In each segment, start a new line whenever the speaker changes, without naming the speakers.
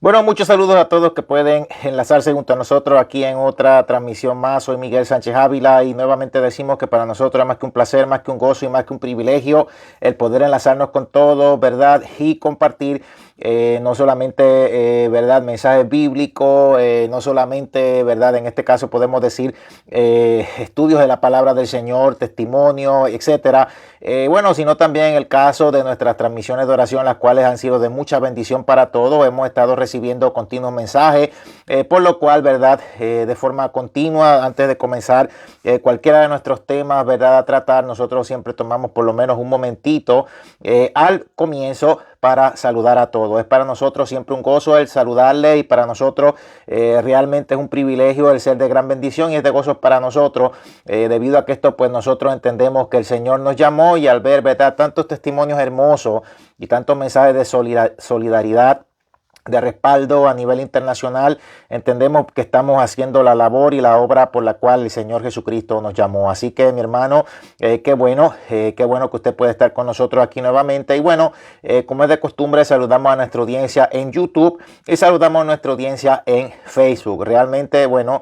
Bueno, muchos saludos a todos que pueden enlazarse junto a nosotros aquí en otra transmisión más. Soy Miguel Sánchez Ávila y nuevamente decimos que para nosotros es más que un placer, más que un gozo y más que un privilegio el poder enlazarnos con todos, ¿verdad? Y compartir no solamente, ¿verdad? Mensajes bíblicos, no solamente, ¿verdad? En este caso podemos decir estudios de la palabra del Señor, testimonios, etcétera. Bueno, sino también el caso de nuestras transmisiones de oración, las cuales han sido de mucha bendición para todos. Hemos estado recibiendo continuos mensajes, por lo cual, ¿verdad? De forma continua, antes de comenzar cualquiera de nuestros temas, ¿verdad? A tratar, nosotros siempre tomamos por lo menos un momentito al comienzo para saludar a todos. Es para nosotros siempre un gozo el saludarle y para nosotros realmente es un privilegio el ser de gran bendición y es de gozo para nosotros debido a que esto pues nosotros entendemos que el Señor nos llamó y al ver, ¿verdad? Tantos testimonios hermosos y tantos mensajes de solidaridad, de respaldo a nivel internacional, entendemos que estamos haciendo la labor y la obra por la cual el Señor Jesucristo nos llamó. Así que mi hermano, qué bueno que usted puede estar con nosotros aquí nuevamente. Y bueno, como es de costumbre, saludamos a nuestra audiencia en YouTube y saludamos a nuestra audiencia en Facebook. Realmente, bueno,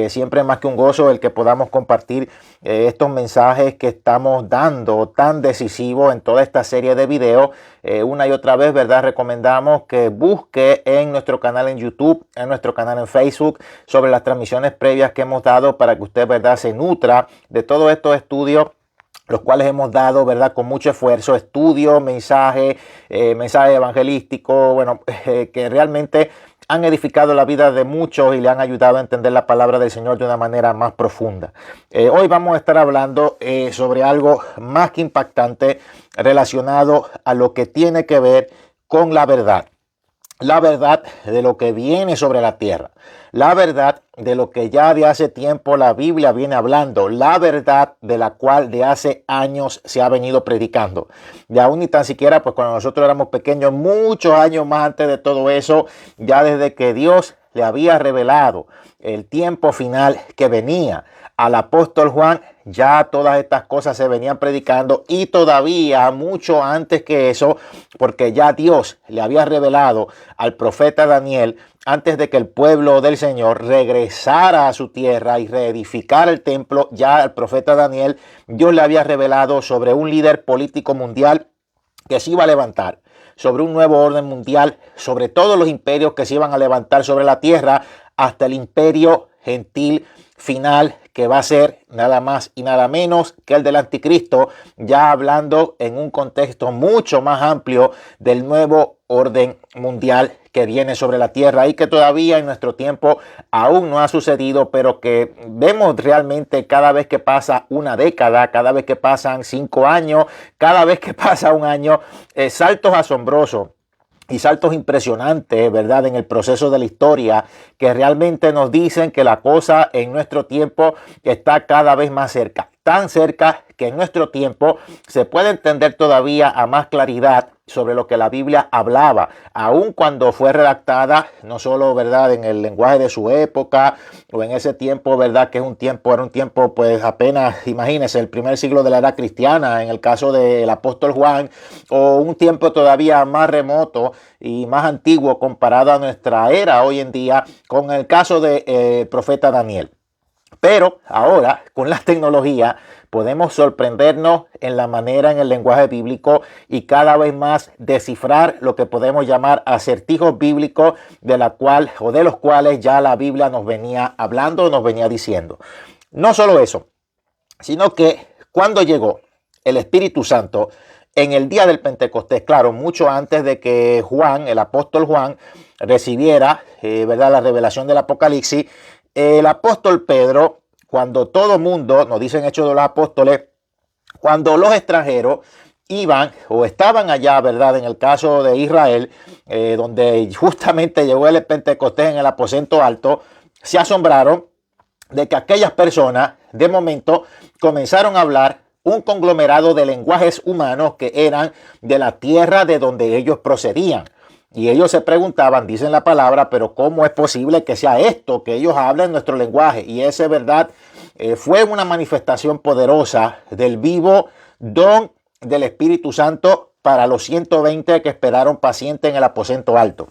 siempre es más que un gozo el que podamos compartir estos mensajes que estamos dando tan decisivos en toda esta serie de videos. Una y otra vez, ¿verdad? Recomendamos que busque en nuestro canal en YouTube, en nuestro canal en Facebook, sobre las transmisiones previas que hemos dado para que usted, ¿verdad?, se nutra de todos estos estudios, los cuales hemos dado, ¿verdad?, con mucho esfuerzo, estudios, mensajes evangelísticos, bueno, que realmente han edificado la vida de muchos y le han ayudado a entender la palabra del Señor de una manera más profunda. Hoy vamos a estar hablando sobre algo más que impactante relacionado a lo que tiene que ver con la verdad. La verdad de lo que viene sobre la tierra, la verdad de lo que ya de hace tiempo la Biblia viene hablando, la verdad de la cual de hace años se ha venido predicando. Y aún ni tan siquiera, pues cuando nosotros éramos pequeños, muchos años más antes de todo eso, ya desde que Dios le había revelado el tiempo final que venía al apóstol Juan, ya todas estas cosas se venían predicando y todavía mucho antes que eso, porque ya Dios le había revelado al profeta Daniel antes de que el pueblo del Señor regresara a su tierra y reedificara el templo. Ya al profeta Daniel Dios le había revelado sobre un líder político mundial que se iba a levantar, sobre un nuevo orden mundial, sobre todos los imperios que se iban a levantar sobre la tierra, hasta el imperio gentil final, que va a ser nada más y nada menos que el del anticristo, ya hablando en un contexto mucho más amplio del nuevo orden mundial que viene sobre la tierra y que todavía en nuestro tiempo aún no ha sucedido, pero que vemos realmente cada vez que pasa una década, cada vez que pasan 5 años, cada vez que pasa un año, saltos asombrosos y saltos impresionantes, ¿verdad?, en el proceso de la historia, que realmente nos dicen que la cosa en nuestro tiempo está cada vez más cerca. Tan cerca que en nuestro tiempo se puede entender todavía a más claridad sobre lo que la Biblia hablaba, aun cuando fue redactada, no solo, ¿verdad?, en el lenguaje de su época, o en ese tiempo, ¿verdad?, que era un tiempo, pues apenas, imagínense, el primer siglo de la era cristiana, en el caso del apóstol Juan, o un tiempo todavía más remoto y más antiguo comparado a nuestra era hoy en día, con el caso del profeta Daniel. Pero ahora, con la tecnología, podemos sorprendernos en la manera, en el lenguaje bíblico y cada vez más descifrar lo que podemos llamar acertijos bíblicos de los cuales ya la Biblia nos venía hablando, nos venía diciendo. No solo eso, sino que cuando llegó el Espíritu Santo en el día del Pentecostés, claro, mucho antes de que Juan, el apóstol Juan, recibiera, ¿verdad?, la revelación del Apocalipsis, el apóstol Pedro, cuando todo mundo, nos dicen Hechos de los Apóstoles, cuando los extranjeros iban o estaban allá, ¿verdad?, en el caso de Israel, donde justamente llegó el Pentecostés en el aposento alto, se asombraron de que aquellas personas de momento comenzaron a hablar un conglomerado de lenguajes humanos que eran de la tierra de donde ellos procedían. Y ellos se preguntaban, dicen la palabra, pero ¿cómo es posible que sea esto, que ellos hablen nuestro lenguaje? Y ese, ¿verdad?, fue una manifestación poderosa del vivo don del Espíritu Santo para los 120 que esperaron paciente en el aposento alto.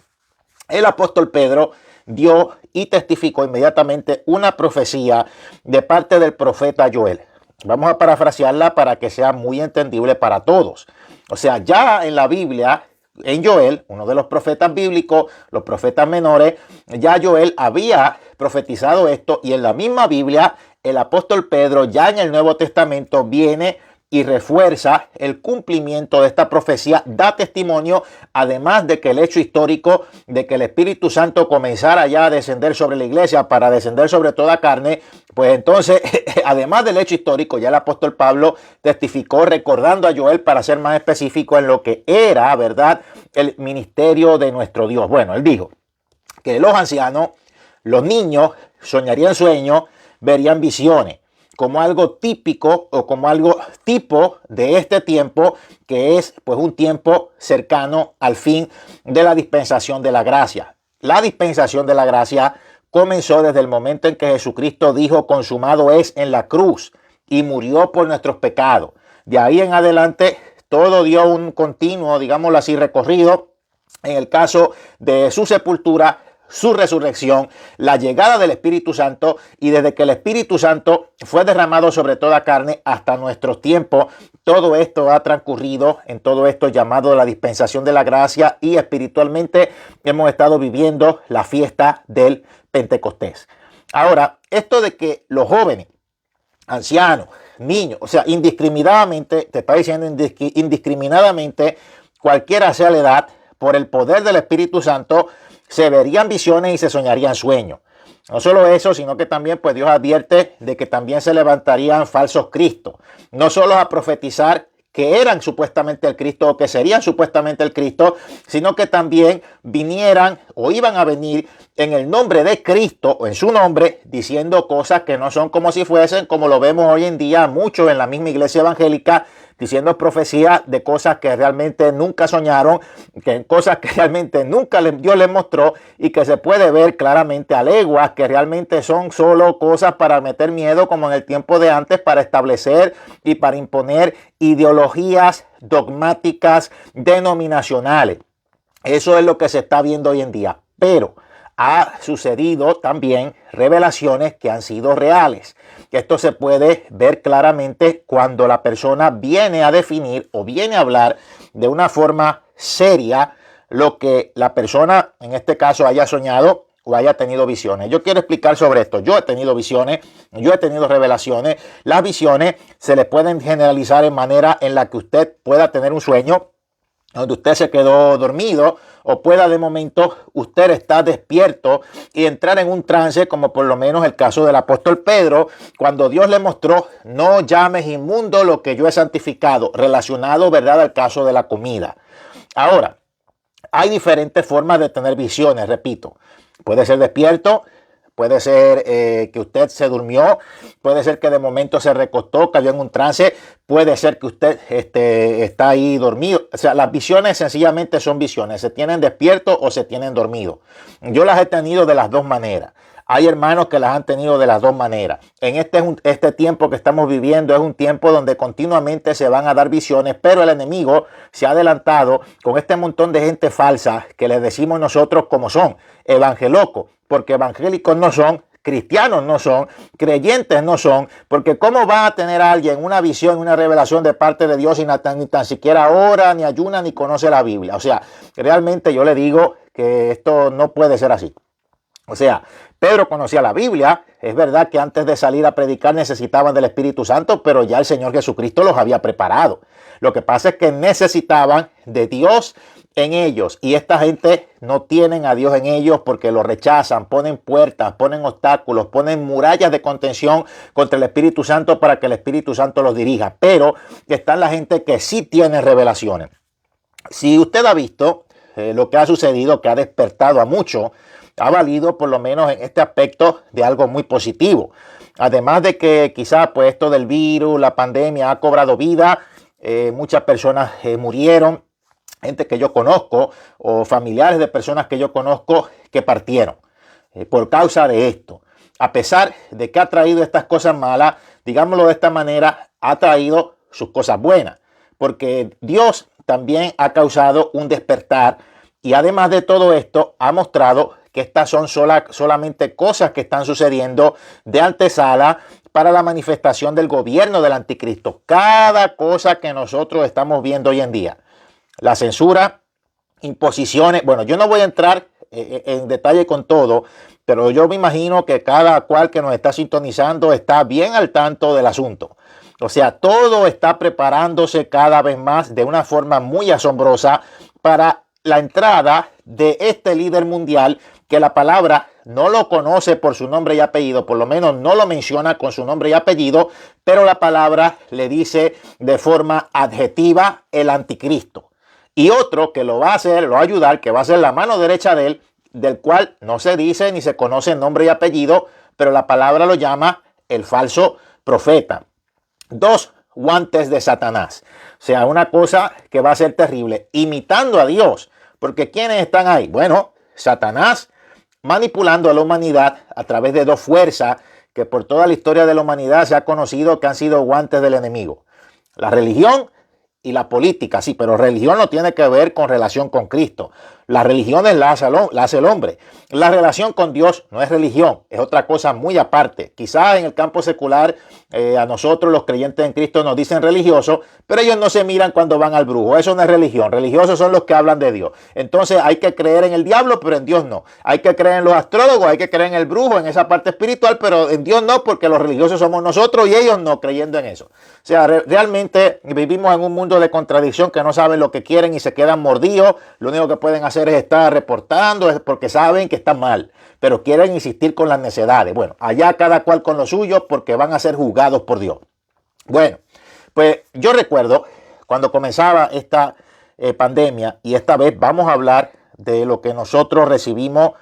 el apóstol Pedro dio y testificó inmediatamente una profecía de parte del profeta Joel. Vamos a parafrasearla para que sea muy entendible para todos. O sea, ya en la Biblia, en Joel, uno de los profetas bíblicos, los profetas menores, ya Joel había profetizado esto, y en la misma Biblia el apóstol Pedro ya en el Nuevo Testamento viene y refuerza el cumplimiento de esta profecía, da testimonio, además de que el hecho histórico de que el Espíritu Santo comenzara ya a descender sobre la iglesia para descender sobre toda carne, pues entonces, además del hecho histórico, ya el apóstol Pablo testificó recordando a Joel, para ser más específico, en lo que era, ¿verdad?, el ministerio de nuestro Dios. Bueno, él dijo que los ancianos, los niños, soñarían sueños, verían visiones, como algo típico o como algo tipo de este tiempo, que es pues un tiempo cercano al fin de la dispensación de la gracia. La dispensación de la gracia comenzó desde el momento en que Jesucristo dijo consumado es en la cruz y murió por nuestros pecados. De ahí en adelante todo dio un continuo, digámoslo así, recorrido en el caso de su sepultura, su resurrección, la llegada del Espíritu Santo, y desde que el Espíritu Santo fue derramado sobre toda carne hasta nuestros tiempos, todo esto ha transcurrido en todo esto llamado la dispensación de la gracia, y espiritualmente hemos estado viviendo la fiesta del Pentecostés. Ahora, esto de que los jóvenes, ancianos, niños, o sea, indiscriminadamente, te está diciendo indiscriminadamente, cualquiera sea la edad, por el poder del Espíritu Santo, se verían visiones y se soñarían sueños. No solo eso, sino que también pues Dios advierte de que también se levantarían falsos cristos. No solo a profetizar que eran supuestamente el Cristo o que serían supuestamente el Cristo, sino que también vinieran o iban a venir en el nombre de Cristo o en su nombre, diciendo cosas que no son como si fuesen, como lo vemos hoy en día mucho en la misma iglesia evangélica, diciendo profecías de cosas que realmente nunca soñaron, que cosas que realmente nunca Dios les mostró, y que se puede ver claramente a leguas que realmente son solo cosas para meter miedo, como en el tiempo de antes, para establecer y para imponer ideologías dogmáticas denominacionales. Eso es lo que se está viendo hoy en día. Pero ha sucedido también revelaciones que han sido reales. Esto se puede ver claramente cuando la persona viene a definir o viene a hablar de una forma seria lo que la persona, en este caso, haya soñado o haya tenido visiones. Yo quiero explicar sobre esto. Yo he tenido visiones, yo he tenido revelaciones. Las visiones se le pueden generalizar en manera en la que usted pueda tener un sueño donde usted se quedó dormido, o pueda de momento usted estar despierto y entrar en un trance, como por lo menos el caso del apóstol Pedro, cuando Dios le mostró: no llames inmundo lo que yo he santificado, relacionado, ¿verdad?, al caso de la comida. Ahora, hay diferentes formas de tener visiones, repito. Puede ser despierto, puede ser que usted se durmió, puede ser que de momento se recostó, cayó en un trance, puede ser que usted está ahí dormido. O sea, las visiones sencillamente son visiones, se tienen despiertos o se tienen dormidos. Yo las he tenido de las dos maneras. Hay hermanos que las han tenido de las dos maneras. En este tiempo que estamos viviendo es un tiempo donde continuamente se van a dar visiones, pero el enemigo se ha adelantado con este montón de gente falsa que les decimos nosotros como son, evangelocos, porque evangélicos no son, cristianos no son, creyentes no son, porque ¿cómo va a tener alguien una visión, una revelación de parte de Dios y ni tan siquiera ora, ni ayuna, ni conoce la Biblia? O sea, realmente yo le digo que esto no puede ser así. O sea, Pedro conocía la Biblia. Es verdad que antes de salir a predicar necesitaban del Espíritu Santo, pero ya el Señor Jesucristo los había preparado. Lo que pasa es que necesitaban de Dios en ellos, y esta gente no tienen a Dios en ellos porque lo rechazan, ponen puertas, ponen obstáculos, ponen murallas de contención contra el Espíritu Santo para que el Espíritu Santo los dirija. Pero están la gente que sí tiene revelaciones. Si usted ha visto lo que ha sucedido, que ha despertado a muchos, ha valido por lo menos en este aspecto de algo muy positivo. Además de que quizás pues esto del virus, la pandemia ha cobrado vida, muchas personas murieron, gente que yo conozco o familiares de personas que yo conozco que partieron por causa de esto. A pesar de que ha traído estas cosas malas, digámoslo de esta manera, ha traído sus cosas buenas, porque Dios también ha causado un despertar Y además de todo esto, ha mostrado que estas son solamente cosas que están sucediendo de antesala para la manifestación del gobierno del anticristo. Cada cosa que nosotros estamos viendo hoy en día, la censura, imposiciones, bueno, yo no voy a entrar en detalle con todo, pero yo me imagino que cada cual que nos está sintonizando está bien al tanto del asunto. O sea, todo está preparándose cada vez más de una forma muy asombrosa para la entrada de este líder mundial que la palabra no lo conoce por su nombre y apellido, por lo menos no lo menciona con su nombre y apellido, pero la palabra le dice de forma adjetiva el anticristo. Y otro que lo va a hacer, lo va a ayudar, que va a ser la mano derecha de él, del cual no se dice ni se conoce nombre y apellido, pero la palabra lo llama el falso profeta. Dos guantes de Satanás. O sea, una cosa que va a ser terrible, imitando a Dios. Porque ¿quiénes están ahí? Bueno, Satanás manipulando a la humanidad a través de dos fuerzas que por toda la historia de la humanidad se ha conocido que han sido guantes del enemigo. La religión y la política, sí, pero religión no tiene que ver con relación con Cristo. La religión la hace el hombre. La relación con Dios no es religión, es otra cosa muy aparte. Quizás en el campo secular a nosotros los creyentes en Cristo nos dicen religiosos, pero ellos no se miran cuando van al brujo. Eso no es religión. Religiosos son los que hablan de Dios. Entonces hay que creer en el diablo, pero en Dios no. Hay que creer en los astrólogos, hay que creer en el brujo, en esa parte espiritual, pero en Dios no, porque los religiosos somos nosotros y ellos no, creyendo en eso. O sea, realmente vivimos en un mundo de contradicción que no saben lo que quieren y se quedan mordidos. Lo único que pueden hacer es estar reportando, es porque saben que está mal, pero quieren insistir con las necedades. Bueno, allá cada cual con lo suyo porque van a ser juzgados por Dios. Bueno, pues yo recuerdo cuando comenzaba esta pandemia, y esta vez vamos a hablar de lo que nosotros recibimos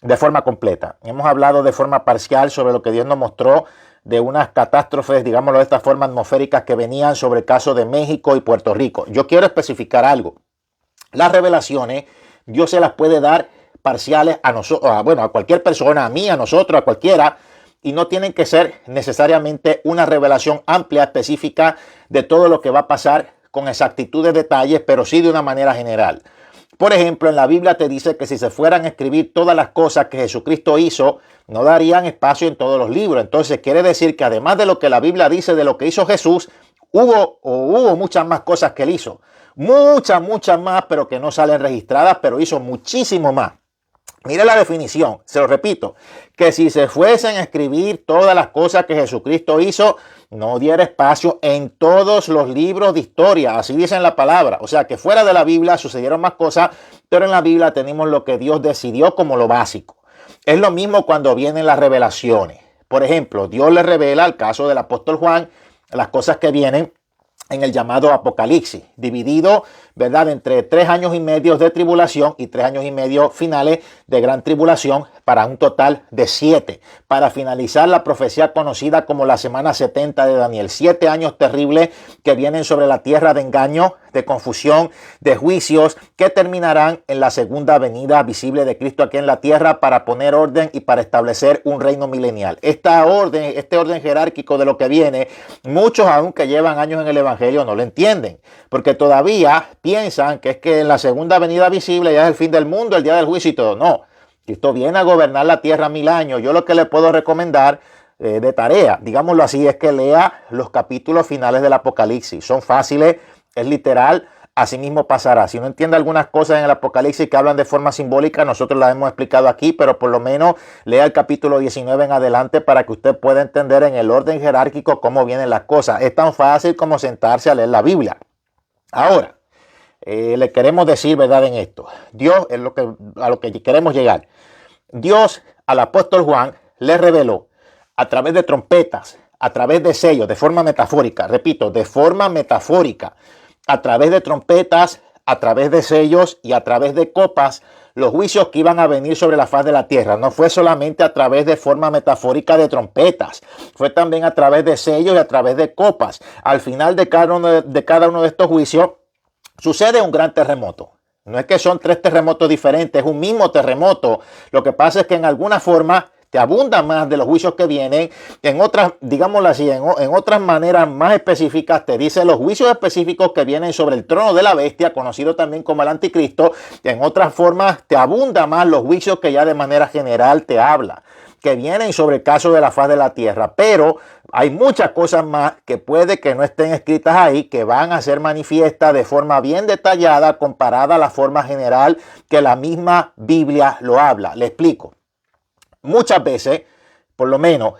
de forma completa. Hemos hablado de forma parcial sobre lo que Dios nos mostró de unas catástrofes, digámoslo de esta forma, atmosféricas que venían sobre el caso de México y Puerto Rico. Yo quiero especificar algo. Las revelaciones Dios se las puede dar parciales a nosotros, a cualquier persona, a mí, a nosotros, a cualquiera, y no tienen que ser necesariamente una revelación amplia, específica de todo lo que va a pasar con exactitud de detalles, pero sí de una manera general. Por ejemplo, en la Biblia te dice que si se fueran a escribir todas las cosas que Jesucristo hizo, no darían espacio en todos los libros. Entonces quiere decir que además de lo que la Biblia dice de lo que hizo Jesús, hubo muchas más cosas que él hizo. Muchas más, pero que no salen registradas, pero hizo muchísimo más. Mire la definición, se lo repito, que si se fuesen a escribir todas las cosas que Jesucristo hizo, no diera espacio en todos los libros de historia, así dice en la palabra. O sea que fuera de la Biblia sucedieron más cosas, pero en la Biblia tenemos lo que Dios decidió como lo básico. Es lo mismo cuando vienen las revelaciones. Por ejemplo, Dios le revela al caso del apóstol Juan las cosas que vienen en el llamado Apocalipsis, dividido, ¿verdad?, entre 3 años y medio de tribulación y 3 años y medio finales de gran tribulación, para un total de 7, para finalizar la profecía conocida como la semana 70 de Daniel. 7 años terribles que vienen sobre la tierra de engaño, de confusión, de juicios, que terminarán en la segunda venida visible de Cristo aquí en la tierra para poner orden y para establecer un reino milenial. Este orden jerárquico de lo que viene, muchos aún que llevan años en el evangelio no lo entienden, porque todavía piensan que es que en la segunda venida visible ya es el fin del mundo, el día del juicio y todo. No, Cristo viene a gobernar la tierra 1000 años. Yo lo que le puedo recomendar de tarea, digámoslo así, es que lea los capítulos finales del Apocalipsis. Son fáciles, es literal, así mismo pasará. Si no entiende algunas cosas en el Apocalipsis que hablan de forma simbólica, nosotros las hemos explicado aquí, pero por lo menos lea el capítulo 19 en adelante para que usted pueda entender en el orden jerárquico cómo vienen las cosas. Es tan fácil como sentarse a leer la Biblia. Ahora, le queremos decir verdad en esto. Dios es a lo que queremos llegar. Dios al apóstol Juan le reveló a través de trompetas, a través de sellos, de forma metafórica, repito, de forma metafórica, a través de trompetas, a través de sellos y a través de copas, los juicios que iban a venir sobre la faz de la tierra. No fue solamente a través de forma metafórica de trompetas, fue también a través de sellos y a través de copas. Al final de cada uno de estos juicios sucede un gran terremoto. No es que son 3 terremotos diferentes, es un mismo terremoto. Lo que pasa es que en alguna forma te abunda más de los juicios que vienen. En otras, digámoslo así, en otras maneras más específicas, te dice los juicios específicos que vienen sobre el trono de la bestia, conocido también como el anticristo. En otras formas, te abunda más los juicios que ya de manera general te habla, que vienen sobre el caso de la faz de la tierra. Pero hay muchas cosas más que puede que no estén escritas ahí, que van a ser manifiestas de forma bien detallada comparada a la forma general que la misma Biblia lo habla. Le explico. Muchas veces, por lo menos,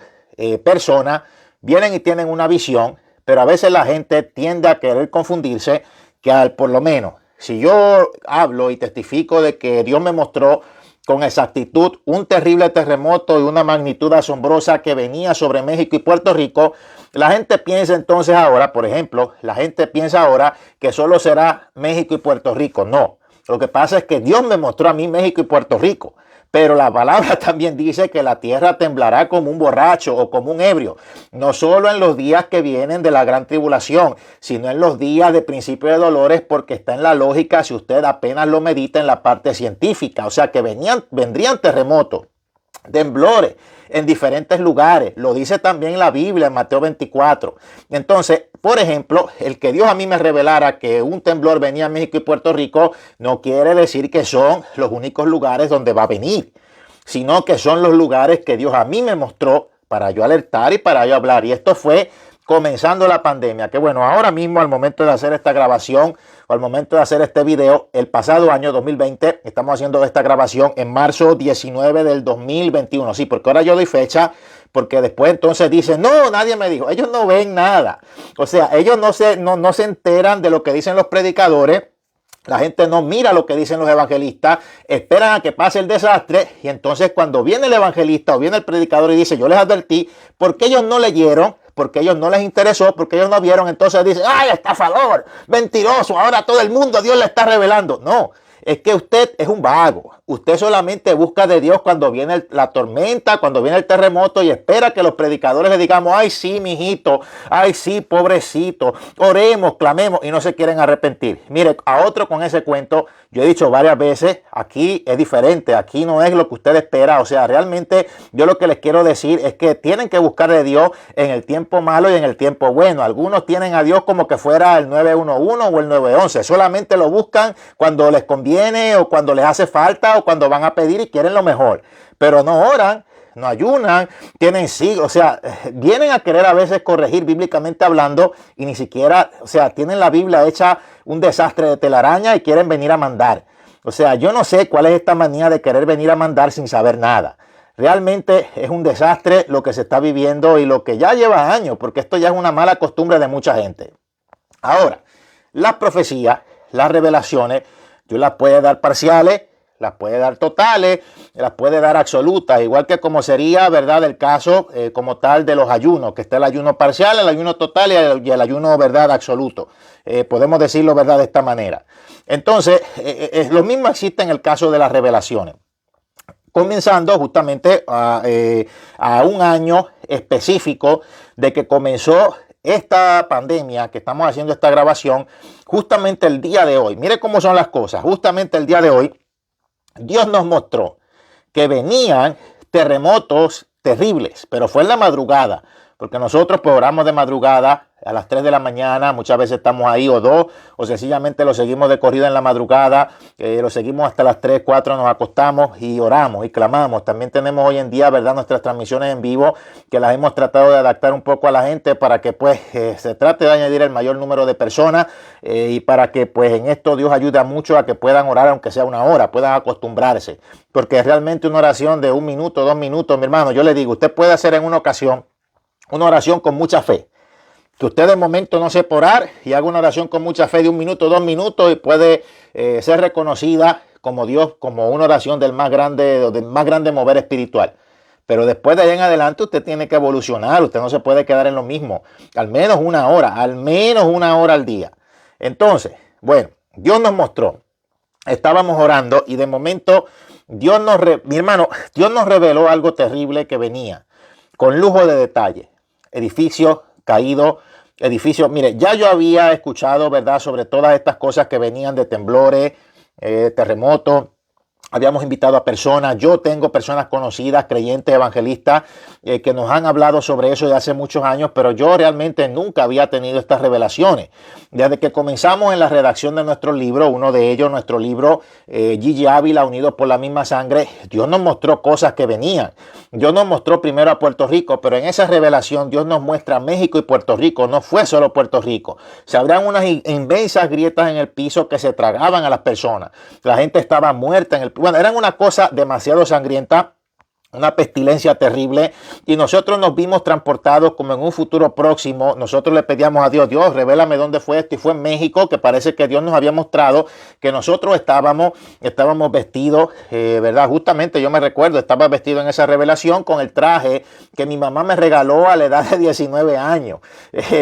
personas vienen y tienen una visión, pero a veces la gente tiende a querer confundirse, que por lo menos, si yo hablo y testifico de que Dios me mostró con exactitud un terrible terremoto de una magnitud asombrosa que venía sobre México y Puerto Rico, la gente piensa entonces ahora, por ejemplo, la gente piensa ahora que solo será México y Puerto Rico. No, lo que pasa es que Dios me mostró a mí México y Puerto Rico. Pero la palabra también dice que la tierra temblará como un borracho o como un ebrio, no solo en los días que vienen de la gran tribulación, sino en los días de principio de dolores, porque está en la lógica si usted apenas lo medita en la parte científica. O sea que vendrían terremotos, temblores en diferentes lugares. Lo dice también la Biblia en Mateo 24. Entonces, por ejemplo, el que Dios a mí me revelara que un temblor venía a México y Puerto Rico no quiere decir que son los únicos lugares donde va a venir, sino que son los lugares que Dios a mí me mostró para yo alertar y para yo hablar. Y esto fue comenzando la pandemia, que bueno, ahora mismo al momento de hacer esta grabación o al momento de hacer este video, el pasado año 2020, estamos haciendo esta grabación en marzo 19 del 2021, sí, porque ahora yo doy fecha, porque después entonces dicen, no, nadie me dijo, ellos no ven nada, o sea, ellos no se enteran de lo que dicen los predicadores. La gente no mira lo que dicen los evangelistas, esperan a que pase el desastre y entonces cuando viene el evangelista o viene el predicador y dice, yo les advertí, porque ellos no leyeron, porque ellos no les interesó, porque ellos no vieron, entonces dicen, ¡ay, estafador, mentiroso! Ahora todo el mundo Dios le está revelando. No, es que usted es un vago. Usted solamente busca de Dios cuando viene la tormenta, cuando viene el terremoto y espera que los predicadores le digamos, ay sí, mijito, ay sí, pobrecito, oremos, clamemos y no se quieren arrepentir. Mire, a otro con ese cuento, yo he dicho varias veces, aquí es diferente, aquí no es lo que usted espera. O sea, realmente yo lo que les quiero decir es que tienen que buscar de Dios en el tiempo malo y en el tiempo bueno. Algunos tienen a Dios como que fuera el 911 o el 911, solamente lo buscan cuando les conviene o cuando les hace falta o cuando van a pedir y quieren lo mejor, pero no oran, no ayunan, tienen sí, o sea, vienen a querer a veces corregir bíblicamente hablando y ni siquiera, o sea, tienen la Biblia hecha un desastre de telaraña y quieren venir a mandar. O sea, yo no sé cuál es esta manía de querer venir a mandar sin saber nada. Realmente es un desastre lo que se está viviendo y lo que ya lleva años, porque esto ya es una mala costumbre de mucha gente. Ahora, las profecías, las revelaciones, Dios las puede dar parciales, las puede dar totales, las puede dar absolutas, igual que como sería, ¿verdad?, el caso como tal de los ayunos, que está el ayuno parcial, el ayuno total y el ayuno, ¿verdad?, absoluto. Podemos decirlo, ¿verdad?, de esta manera. Entonces, lo mismo existe en el caso de las revelaciones. Comenzando justamente a un año específico de que comenzó esta pandemia, que estamos haciendo esta grabación, justamente el día de hoy. Mire cómo son las cosas. Justamente el día de hoy, Dios nos mostró que venían terremotos terribles, pero fue en la madrugada, porque nosotros pues oramos de madrugada a las 3 de la mañana, muchas veces estamos ahí o 2, o sencillamente lo seguimos de corrida en la madrugada, lo seguimos hasta las 3, 4, nos acostamos y oramos y clamamos. También tenemos hoy en día, ¿verdad?, nuestras transmisiones en vivo, que las hemos tratado de adaptar un poco a la gente para que pues se trate de añadir el mayor número de personas y para que pues en esto Dios ayuda mucho a que puedan orar aunque sea una hora, puedan acostumbrarse, porque realmente una oración de 1 minuto, 2 minutos, mi hermano, yo le digo, usted puede hacer en una ocasión una oración con mucha fe, que usted de momento no sepa orar y haga una oración con mucha fe de 1 minuto, 2 minutos y puede ser reconocida como Dios, como una oración del más grande mover espiritual. Pero después de ahí en adelante usted tiene que evolucionar, usted no se puede quedar en lo mismo, al menos 1 hora al día. Entonces, bueno, Dios nos mostró, estábamos orando y de momento Dios nos reveló algo terrible que venía con lujo de detalle. Edificios caídos, mire, ya yo había escuchado, ¿verdad?, sobre todas estas cosas que venían de temblores, terremotos, Habíamos invitado a personas, yo tengo personas conocidas, creyentes, evangelistas, que nos han hablado sobre eso de hace muchos años, pero yo realmente nunca había tenido estas revelaciones. Desde que comenzamos en la redacción de nuestro libro, uno de ellos, nuestro libro, Gigi Ávila, Unidos por la misma sangre, Dios nos mostró cosas que venían. Dios nos mostró primero a Puerto Rico, pero en esa revelación Dios nos muestra México y Puerto Rico, no fue solo Puerto Rico. Se abrían unas inmensas grietas en el piso que se tragaban a las personas. La gente estaba muerta en el piso. Bueno, eran una cosa demasiado sangrienta, una pestilencia terrible, y nosotros nos vimos transportados como en un futuro próximo. Nosotros le pedíamos a Dios, Dios, revélame dónde fue esto, y fue en México, que parece que Dios nos había mostrado que nosotros estábamos vestidos, ¿verdad? Justamente yo me recuerdo, estaba vestido en esa revelación con el traje que mi mamá me regaló a la edad de 19 años,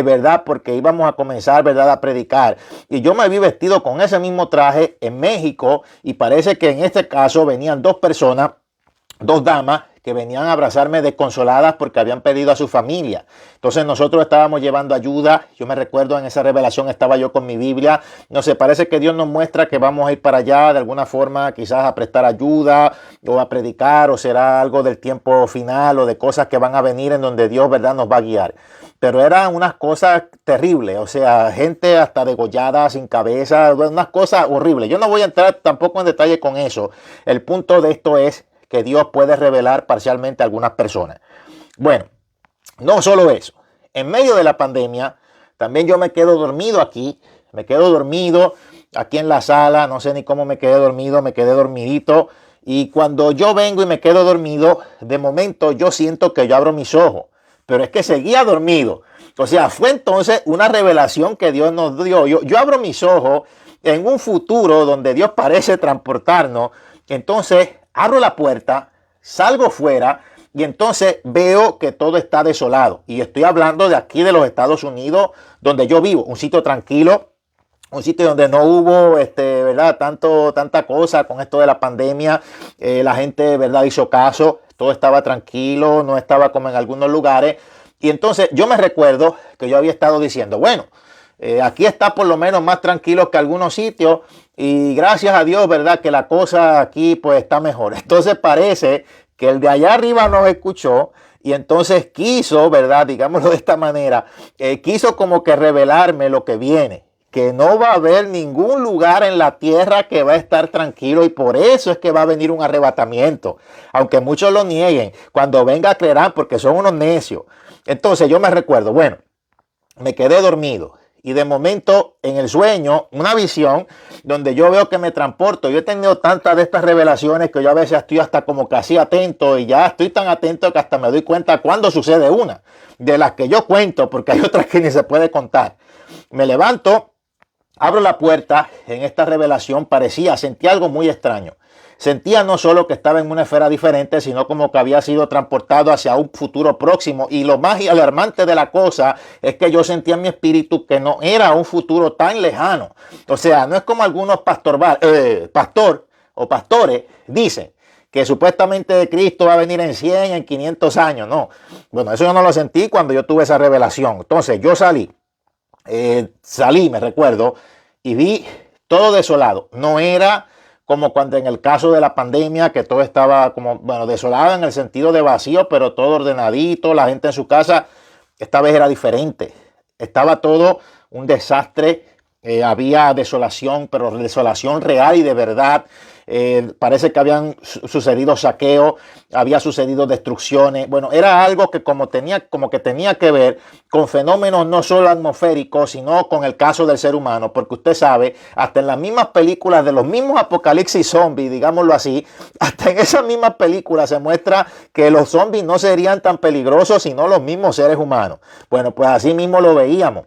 ¿verdad? Porque íbamos a comenzar, ¿verdad?, a predicar. Y yo me vi vestido con ese mismo traje en México, y parece que en este caso venían dos personas, dos damas que venían a abrazarme desconsoladas porque habían perdido a su familia. Entonces nosotros estábamos llevando ayuda. Yo me recuerdo en esa revelación estaba yo con mi Biblia. No sé, parece que Dios nos muestra que vamos a ir para allá de alguna forma, quizás a prestar ayuda o a predicar, o será algo del tiempo final o de cosas que van a venir en donde Dios, ¿verdad?, nos va a guiar. Pero eran unas cosas terribles, o sea, gente hasta degollada, sin cabeza, unas cosas horribles. Yo no voy a entrar tampoco en detalle con eso. El punto de esto es que Dios puede revelar parcialmente a algunas personas. Bueno, no solo eso. En medio de la pandemia, también yo me quedo dormido aquí. Me quedo dormido aquí en la sala. No sé ni cómo me quedé dormido. Me quedé dormidito. Y cuando yo vengo y me quedo dormido, de momento yo siento que yo abro mis ojos. Pero es que seguía dormido. O sea, fue entonces una revelación que Dios nos dio. Yo abro mis ojos en un futuro donde Dios parece transportarnos. Entonces abro la puerta, salgo fuera y entonces veo que todo está desolado. Y estoy hablando de aquí de los Estados Unidos, donde yo vivo, un sitio tranquilo, un sitio donde no hubo, ¿verdad?, tanta cosa con esto de la pandemia. La gente, ¿verdad?, hizo caso, todo estaba tranquilo, no estaba como en algunos lugares. Y entonces yo me recuerdo que yo había estado diciendo, bueno, aquí está por lo menos más tranquilo que algunos sitios, y gracias a Dios, ¿verdad?, que la cosa aquí pues está mejor. Entonces parece que el de allá arriba nos escuchó y entonces quiso, ¿verdad?, digámoslo de esta manera, quiso como que revelarme lo que viene, que no va a haber ningún lugar en la tierra que va a estar tranquilo, y por eso es que va a venir un arrebatamiento, aunque muchos lo nieguen. Cuando venga creerán porque son unos necios. Entonces yo me recuerdo, bueno, me quedé dormido. Y de momento, en el sueño, una visión donde yo veo que me transporto. Yo he tenido tantas de estas revelaciones que yo a veces estoy hasta como que así atento, y ya estoy tan atento que hasta me doy cuenta cuando sucede una de las que yo cuento, porque hay otras que ni se puede contar. Me levanto, abro la puerta. En esta revelación sentí algo muy extraño. Sentía no solo que estaba en una esfera diferente, sino como que había sido transportado hacia un futuro próximo. Y lo más alarmante de la cosa es que yo sentía en mi espíritu que no era un futuro tan lejano. O sea, no es como algunos pastores dicen que supuestamente Cristo va a venir en 100, en 500 años. No, bueno, eso yo no lo sentí cuando yo tuve esa revelación. Entonces yo salí, me recuerdo, y vi todo desolado. No era como cuando en el caso de la pandemia, que todo estaba como, bueno, desolado en el sentido de vacío, pero todo ordenadito, la gente en su casa. Esta vez era diferente. Estaba todo un desastre. Había desolación, pero desolación real y de verdad. Parece que habían sucedido saqueos, había sucedido destrucciones. Bueno, era algo que como que tenía que ver con fenómenos no solo atmosféricos, sino con el caso del ser humano, porque usted sabe, hasta en las mismas películas de los mismos apocalipsis zombies, digámoslo así, hasta en esas mismas películas se muestra que los zombies no serían tan peligrosos sino los mismos seres humanos. Bueno, pues así mismo lo veíamos.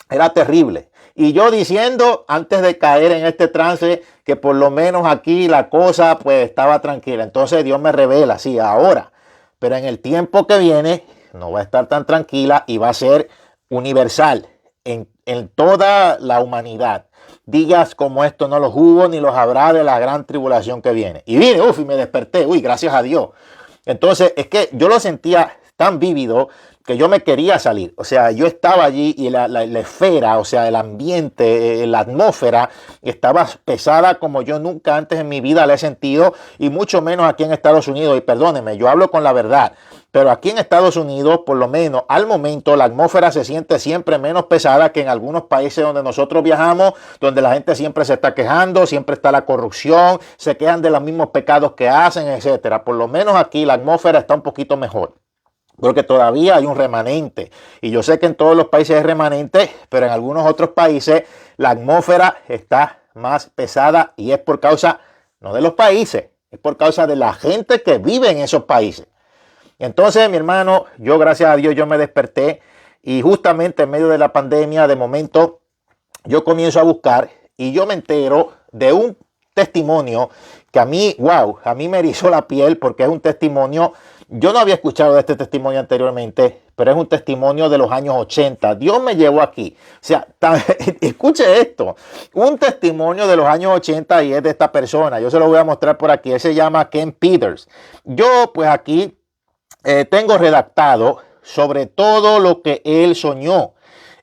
Era terrible. Y yo diciendo, antes de caer en este trance, que por lo menos aquí la cosa pues estaba tranquila. Entonces Dios me revela, sí, ahora. Pero en el tiempo que viene no va a estar tan tranquila y va a ser universal en toda la humanidad. Días como esto no los hubo ni los habrá de la gran tribulación que viene. Y vine, y me desperté, gracias a Dios. Entonces es que yo lo sentía tan vívido que yo me quería salir. O sea, yo estaba allí y la esfera, o sea, el ambiente, la atmósfera estaba pesada como yo nunca antes en mi vida la he sentido, y mucho menos aquí en Estados Unidos. Y perdónenme, yo hablo con la verdad, pero aquí en Estados Unidos, por lo menos al momento, la atmósfera se siente siempre menos pesada que en algunos países donde nosotros viajamos, donde la gente siempre se está quejando, siempre está la corrupción, se quejan de los mismos pecados que hacen, etcétera. Por lo menos aquí la atmósfera está un poquito mejor, porque todavía hay un remanente. Y yo sé que en todos los países hay remanente, pero en algunos otros países la atmósfera está más pesada, y es por causa, no de los países, es por causa de la gente que vive en esos países. Entonces, mi hermano, yo gracias a Dios yo me desperté, y justamente en medio de la pandemia, de momento, yo comienzo a buscar y yo me entero de un testimonio que a mí, wow, a mí me erizó la piel, porque es un testimonio. Yo no había escuchado de este testimonio anteriormente, pero es un testimonio de los años 80. Dios me llevó aquí. O sea, escuche esto, un testimonio de los años 80, y es de esta persona. Yo se lo voy a mostrar por aquí. Él se llama Ken Peters. Yo pues aquí tengo redactado sobre todo lo que él soñó.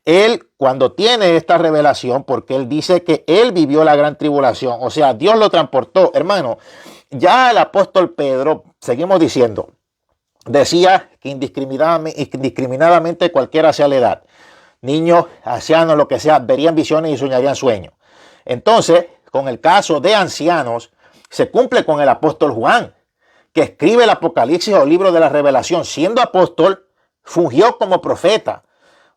Él, cuando tiene esta revelación, porque él dice que él vivió la gran tribulación, o sea, Dios lo transportó. Hermano, ya el apóstol Pedro, seguimos diciendo, decía que indiscriminadamente cualquiera sea la edad, niños, ancianos, lo que sea, verían visiones y soñarían sueños. Entonces, con el caso de ancianos, se cumple con el apóstol Juan, que escribe el Apocalipsis o libro de la Revelación. Siendo apóstol, fungió como profeta.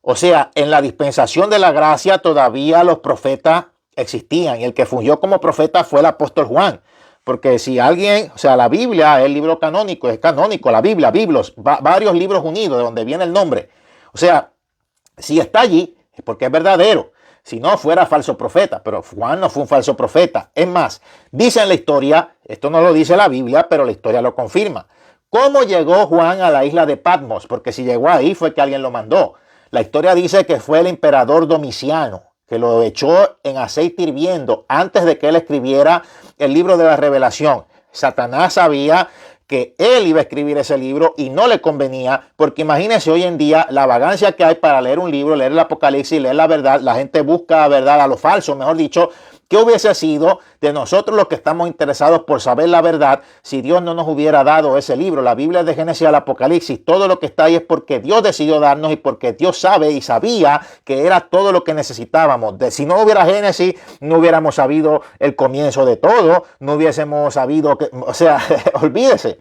O sea, en la dispensación de la gracia todavía los profetas existían, y el que fungió como profeta fue el apóstol Juan. Porque si alguien, o sea, la Biblia es el libro canónico, es canónico, la Biblia, varios libros unidos, de donde viene el nombre. O sea, si está allí, es porque es verdadero. Si no, fuera falso profeta. Pero Juan no fue un falso profeta. Es más, dice en la historia, esto no lo dice la Biblia, pero la historia lo confirma, cómo llegó Juan a la isla de Patmos, porque si llegó ahí fue que alguien lo mandó. La historia dice que fue el emperador Domiciano, que lo echó en aceite hirviendo antes de que él escribiera el libro de la Revelación. Satanás sabía que él iba a escribir ese libro y no le convenía, porque imagínense hoy en día la vagancia que hay para leer un libro, leer el Apocalipsis, leer la verdad. La gente busca la verdad a lo falso, mejor dicho. ¿Qué hubiese sido de nosotros los que estamos interesados por saber la verdad si Dios no nos hubiera dado ese libro? La Biblia de Génesis al Apocalipsis, todo lo que está ahí es porque Dios decidió darnos, y porque Dios sabe y sabía que era todo lo que necesitábamos. Si no hubiera Génesis, no hubiéramos sabido el comienzo de todo, no hubiésemos sabido que, o sea, olvídese,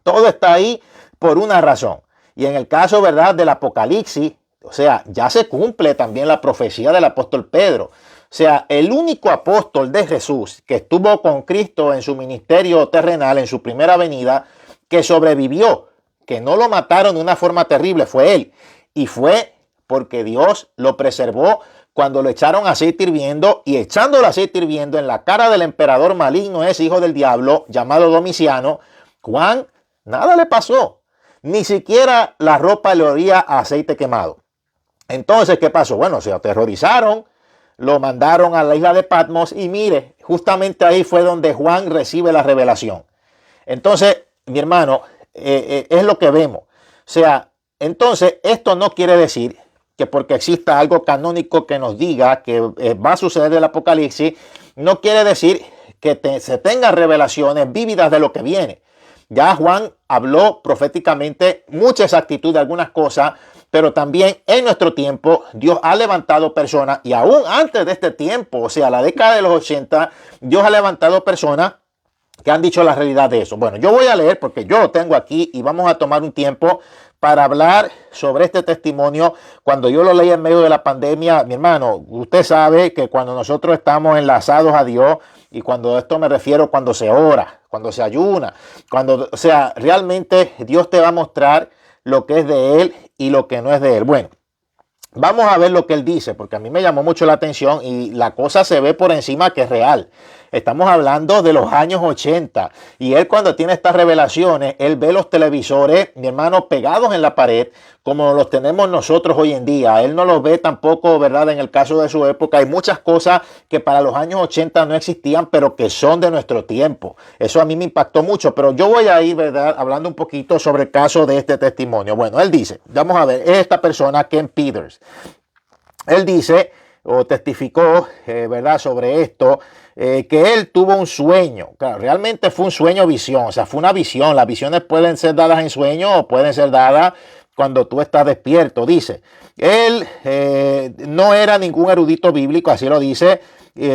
todo está ahí por una razón. Y en el caso, ¿verdad?, del Apocalipsis, o sea, ya se cumple también la profecía del apóstol Pedro. O sea, el único apóstol de Jesús que estuvo con Cristo en su ministerio terrenal, en su primera venida, que sobrevivió, que no lo mataron de una forma terrible, fue él. Y fue porque Dios lo preservó cuando lo echaron aceite hirviendo, y echándolo aceite hirviendo en la cara del emperador maligno, ese hijo del diablo, llamado Domiciano, Juan, nada le pasó. Ni siquiera la ropa le olía a aceite quemado. Entonces, ¿qué pasó? Bueno, se aterrorizaron, lo mandaron a la isla de Patmos, y mire, justamente ahí fue donde Juan recibe la revelación. Entonces, mi hermano, es lo que vemos. O sea, entonces, esto no quiere decir que porque exista algo canónico que nos diga que va a suceder el Apocalipsis, no quiere decir que se tengan revelaciones vívidas de lo que viene. Ya Juan habló proféticamente mucha exactitud de algunas cosas, pero también en nuestro tiempo Dios ha levantado personas, y aún antes de este tiempo, o sea, la década de los 80, Dios ha levantado personas que han dicho la realidad de eso. Bueno, yo voy a leer porque yo lo tengo aquí, y vamos a tomar un tiempo para hablar sobre este testimonio. Cuando yo lo leí en medio de la pandemia, mi hermano, usted sabe que cuando nosotros estamos enlazados a Dios, y cuando esto me refiero, cuando se ora, cuando se ayuna, cuando, o sea, realmente Dios te va a mostrar lo que es de Él y lo que no es de Él. Bueno, vamos a ver lo que Él dice, porque a mí me llamó mucho la atención, y la cosa se ve por encima que es real. Estamos hablando de los años 80. Y él, cuando tiene estas revelaciones, él ve los televisores, mi hermano, pegados en la pared, como los tenemos nosotros hoy en día. Él no los ve tampoco, ¿verdad? En el caso de su época, hay muchas cosas que para los años 80 no existían, pero que son de nuestro tiempo. Eso a mí me impactó mucho, pero yo voy a ir, ¿verdad?, hablando un poquito sobre el caso de este testimonio. Bueno, él dice, vamos a ver, es esta persona, Ken Peters. Él dice, o testificó, ¿verdad?, sobre esto, que él tuvo un sueño. Claro, realmente fue un sueño visión, o sea, fue una visión. Las visiones pueden ser dadas en sueño o pueden ser dadas cuando tú estás despierto. Dice, él no era ningún erudito bíblico, así lo dice,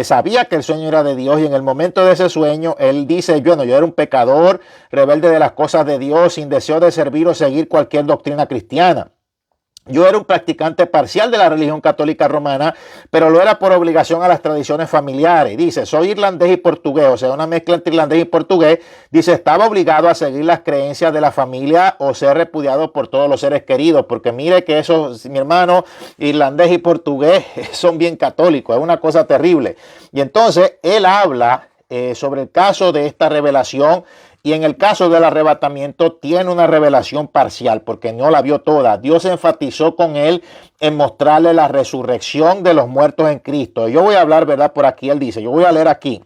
sabía que el sueño era de Dios, y en el momento de ese sueño, él dice, yo era un pecador, rebelde de las cosas de Dios, sin deseo de servir o seguir cualquier doctrina cristiana. Yo era un practicante parcial de la religión católica romana, pero lo era por obligación a las tradiciones familiares. Dice, soy irlandés y portugués, o sea, una mezcla entre irlandés y portugués. Dice, estaba obligado a seguir las creencias de la familia o ser repudiado por todos los seres queridos, porque mire que eso, mi hermano, irlandés y portugués son bien católicos, es una cosa terrible. Y entonces él habla sobre el caso de esta revelación. Y en el caso del arrebatamiento tiene una revelación parcial porque no la vio toda. Dios enfatizó con él en mostrarle la resurrección de los muertos en Cristo. Yo voy a hablar, ¿verdad? Por aquí él dice, yo voy a leer aquí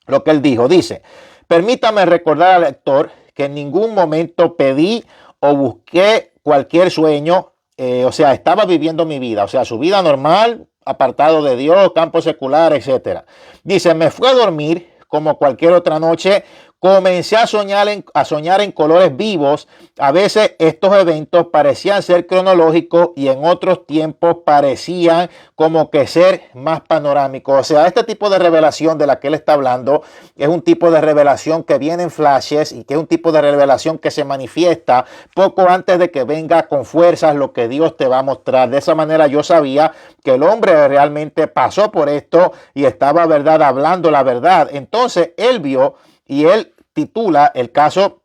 lo que él dijo. Dice, permítame recordar al lector que en ningún momento pedí o busqué cualquier sueño. O sea, estaba viviendo mi vida, o sea, su vida normal, apartado de Dios, campo secular, etc. Dice, me fui a dormir como cualquier otra noche. Comencé a soñar en colores vivos. A veces estos eventos parecían ser cronológicos y en otros tiempos parecían como que ser más panorámicos. O sea, este tipo de revelación de la que él está hablando es un tipo de revelación que viene en flashes y que es un tipo de revelación que se manifiesta poco antes de que venga con fuerzas lo que Dios te va a mostrar. De esa manera yo sabía que el hombre realmente pasó por esto y estaba, ¿verdad?, hablando la verdad. Entonces él vio y él titula el caso,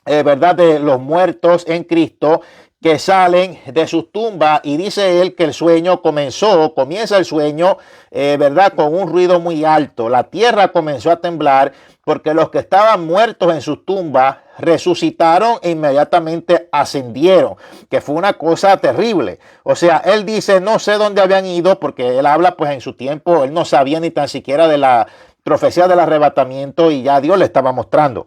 ¿verdad?, de los muertos en Cristo que salen de sus tumbas, y dice él que el sueño comienza el sueño, ¿verdad?, con un ruido muy alto. La tierra comenzó a temblar porque los que estaban muertos en sus tumbas resucitaron e inmediatamente ascendieron, que fue una cosa terrible. O sea, él dice, no sé dónde habían ido, porque él habla, pues en su tiempo, él no sabía ni tan siquiera de la profecía del arrebatamiento y ya Dios le estaba mostrando.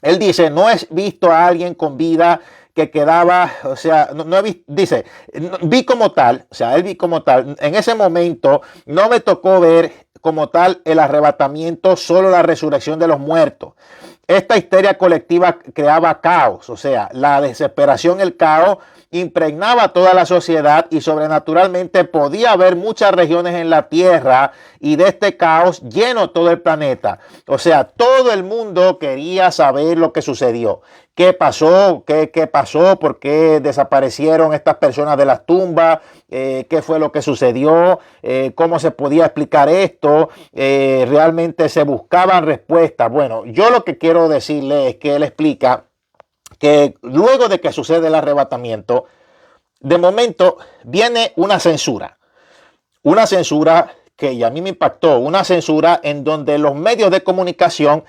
Él dice, no he visto a alguien con vida que quedaba, o sea, no he visto, dice, vi como tal, o sea, él vi como tal, en ese momento no me tocó ver como tal el arrebatamiento, solo la resurrección de los muertos. Esta histeria colectiva creaba caos, o sea, la desesperación, el caos impregnaba toda la sociedad y sobrenaturalmente podía haber muchas regiones en la tierra y de este caos lleno todo el planeta. O sea, todo el mundo quería saber lo que sucedió. ¿Qué pasó? ¿Qué pasó? ¿Por qué desaparecieron estas personas de las tumbas? ¿Qué fue lo que sucedió? ¿Cómo se podía explicar esto? Realmente se buscaban respuestas. Bueno, yo lo que quiero decirle es que él explica que luego de que sucede el arrebatamiento, de momento viene una censura que a mí me impactó, una censura en donde los medios de comunicación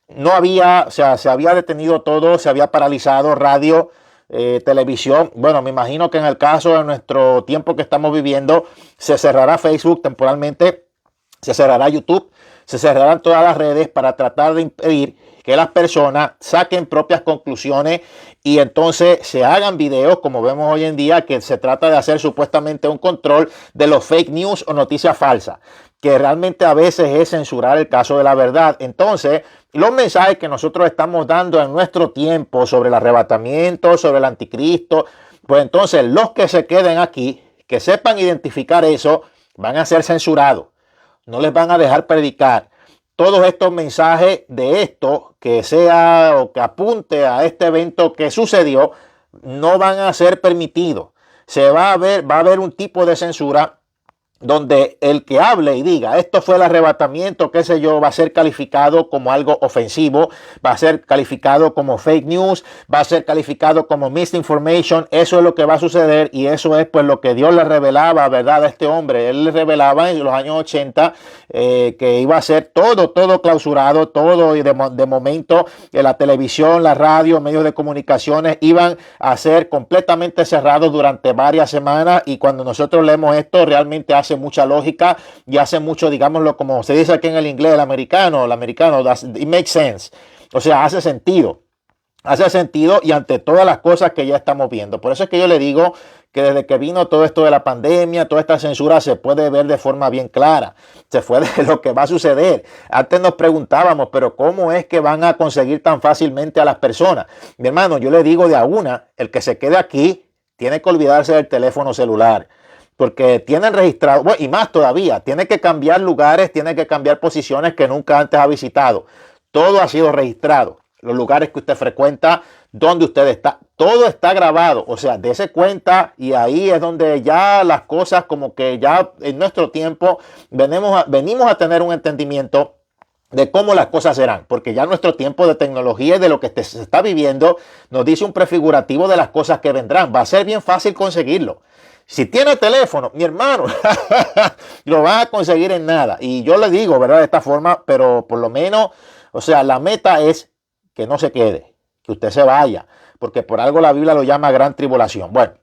no había, o sea, se había detenido todo, se había paralizado radio, televisión. Bueno, me imagino que en el caso de nuestro tiempo que estamos viviendo, se cerrará Facebook temporalmente, se cerrará YouTube, se cerrarán todas las redes para tratar de impedir que las personas saquen propias conclusiones y entonces se hagan videos, como vemos hoy en día, que se trata de hacer supuestamente un control de los fake news o noticias falsas, que realmente a veces es censurar el caso de la verdad. Entonces, los mensajes que nosotros estamos dando en nuestro tiempo sobre el arrebatamiento, sobre el anticristo, pues entonces los que se queden aquí, que sepan identificar eso, van a ser censurados. No les van a dejar predicar. Todos estos mensajes de esto, que sea o que apunte a este evento que sucedió, no van a ser permitidos. Va a haber un tipo de censura donde el que hable y diga esto fue el arrebatamiento, qué sé yo, va a ser calificado como algo ofensivo, va a ser calificado como fake news, va a ser calificado como misinformation. Eso es lo que va a suceder y eso es pues lo que Dios le revelaba, ¿verdad? A este hombre. Él le revelaba en los años 80 que iba a ser todo clausurado, todo, y de momento la televisión, la radio, medios de comunicaciones iban a ser completamente cerrados durante varias semanas. Y cuando nosotros leemos esto realmente hace mucha lógica y hace mucho, digámoslo como se dice aquí en el inglés, el americano, it makes sense. O sea, hace sentido y ante todas las cosas que ya estamos viendo. Por eso es que yo le digo que desde que vino todo esto de la pandemia, toda esta censura se puede ver de forma bien clara. Se fue de lo que va a suceder. Antes nos preguntábamos, pero ¿cómo es que van a conseguir tan fácilmente a las personas? Mi hermano, yo le digo de a una, el que se quede aquí tiene que olvidarse del teléfono celular. Porque tienen registrado, bueno, y más todavía, tiene que cambiar lugares, tiene que cambiar posiciones que nunca antes ha visitado. Todo ha sido registrado. Los lugares que usted frecuenta, donde usted está, todo está grabado. O sea, dése cuenta y ahí es donde ya las cosas como que ya en nuestro tiempo venimos a tener un entendimiento de cómo las cosas serán, porque ya nuestro tiempo de tecnología y de lo que se está viviendo nos dice un prefigurativo de las cosas que vendrán. Va a ser bien fácil conseguirlo. Si tiene teléfono, mi hermano, lo van a conseguir en nada. Y yo le digo, ¿verdad? De esta forma, pero por lo menos, o sea, la meta es que no se quede, que usted se vaya, porque por algo la Biblia lo llama gran tribulación. Bueno,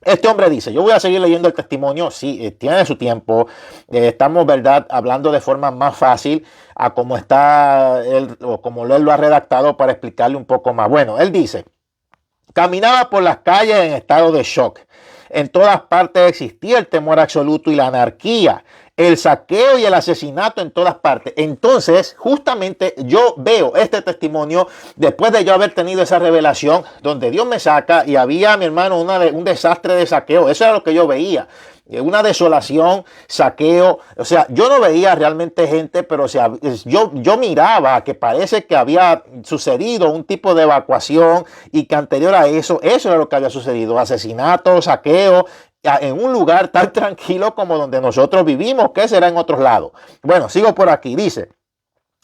este hombre dice, yo voy a seguir leyendo el testimonio, sí, tiene su tiempo, estamos, ¿verdad?, hablando de forma más fácil a cómo está él, o como él lo ha redactado para explicarle un poco más. Bueno, él dice, caminaba por las calles en estado de shock. En todas partes existía el temor absoluto y la anarquía, el saqueo y el asesinato en todas partes. Entonces, justamente yo veo este testimonio después de yo haber tenido esa revelación donde Dios me saca y había, mi hermano, un desastre de saqueo. Eso era lo que yo veía. Una desolación, saqueo. O sea, yo no veía realmente gente, pero o sea, yo miraba que parece que había sucedido un tipo de evacuación y que anterior a eso era lo que había sucedido. Asesinato, saqueo, en un lugar tan tranquilo como donde nosotros vivimos, que será en otros lados. Bueno, sigo por aquí. Dice,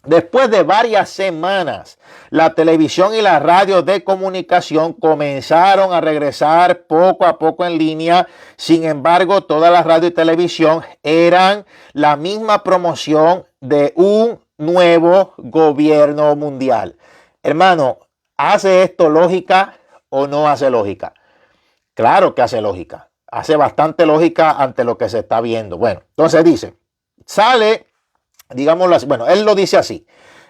después de varias semanas, la televisión y la radio de comunicación comenzaron a regresar poco a poco en línea. Sin embargo, toda la radio y televisión eran la misma promoción de un nuevo gobierno mundial. Hermano, ¿hace esto lógica o no hace lógica? Claro que hace lógica. Hace bastante lógica ante lo que se está viendo. Bueno, entonces dice, sale, digámoslo así, bueno, él lo dice así.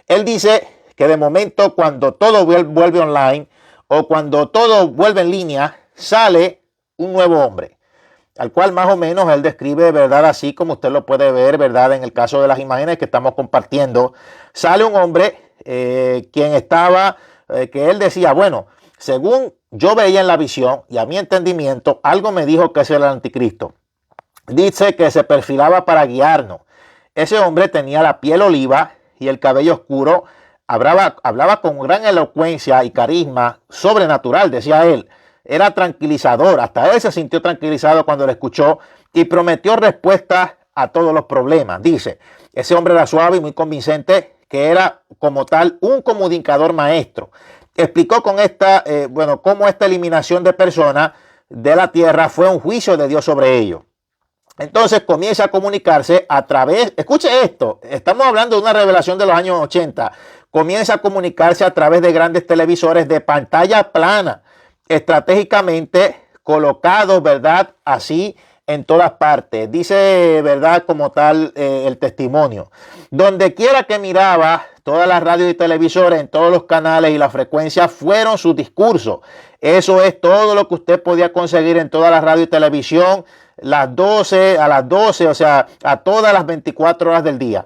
Él dice que de momento cuando todo vuelve online o cuando todo vuelve en línea, sale un nuevo hombre, al cual más o menos él describe, ¿verdad? Así como usted lo puede ver, ¿verdad? En el caso de las imágenes que estamos compartiendo, sale un hombre quien estaba, que él decía, bueno, según yo veía en la visión y a mi entendimiento, algo me dijo que ese era el anticristo. Dice que se perfilaba para guiarnos. Ese hombre tenía la piel oliva y el cabello oscuro. Hablaba con gran elocuencia y carisma sobrenatural, decía él. Era tranquilizador. Hasta él se sintió tranquilizado cuando lo escuchó y prometió respuestas a todos los problemas. Dice, ese hombre era suave y muy convincente, que era como tal un comunicador maestro. Explicó con cómo esta eliminación de personas de la tierra fue un juicio de Dios sobre ellos. Entonces comienza a comunicarse a través, escuche esto, estamos hablando de una revelación de los años 80, comienza a comunicarse a través de grandes televisores de pantalla plana, estratégicamente colocados, ¿verdad? Así en todas partes. Dice, ¿verdad? Como tal el testimonio. Donde quiera que miraba, todas las radios y televisores, en todos los canales y la frecuencia fueron sus discursos. Eso es todo lo que usted podía conseguir en todas las radio y televisión, a las 12, o sea, a todas las 24 horas del día.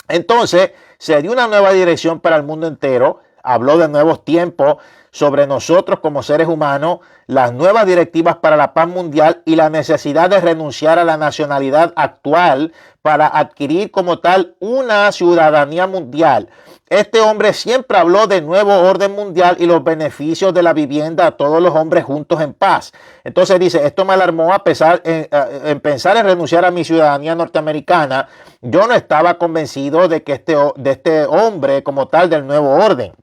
Entonces, se dio una nueva dirección para el mundo entero. Habló de nuevos tiempos sobre nosotros como seres humanos, las nuevas directivas para la paz mundial y la necesidad de renunciar a la nacionalidad actual para adquirir como tal una ciudadanía mundial. Este hombre siempre habló del nuevo orden mundial y los beneficios de la vivienda a todos los hombres juntos en paz. Entonces dice, esto me alarmó a pesar en pensar en renunciar a mi ciudadanía norteamericana. Yo no estaba convencido de que este hombre como tal del nuevo orden.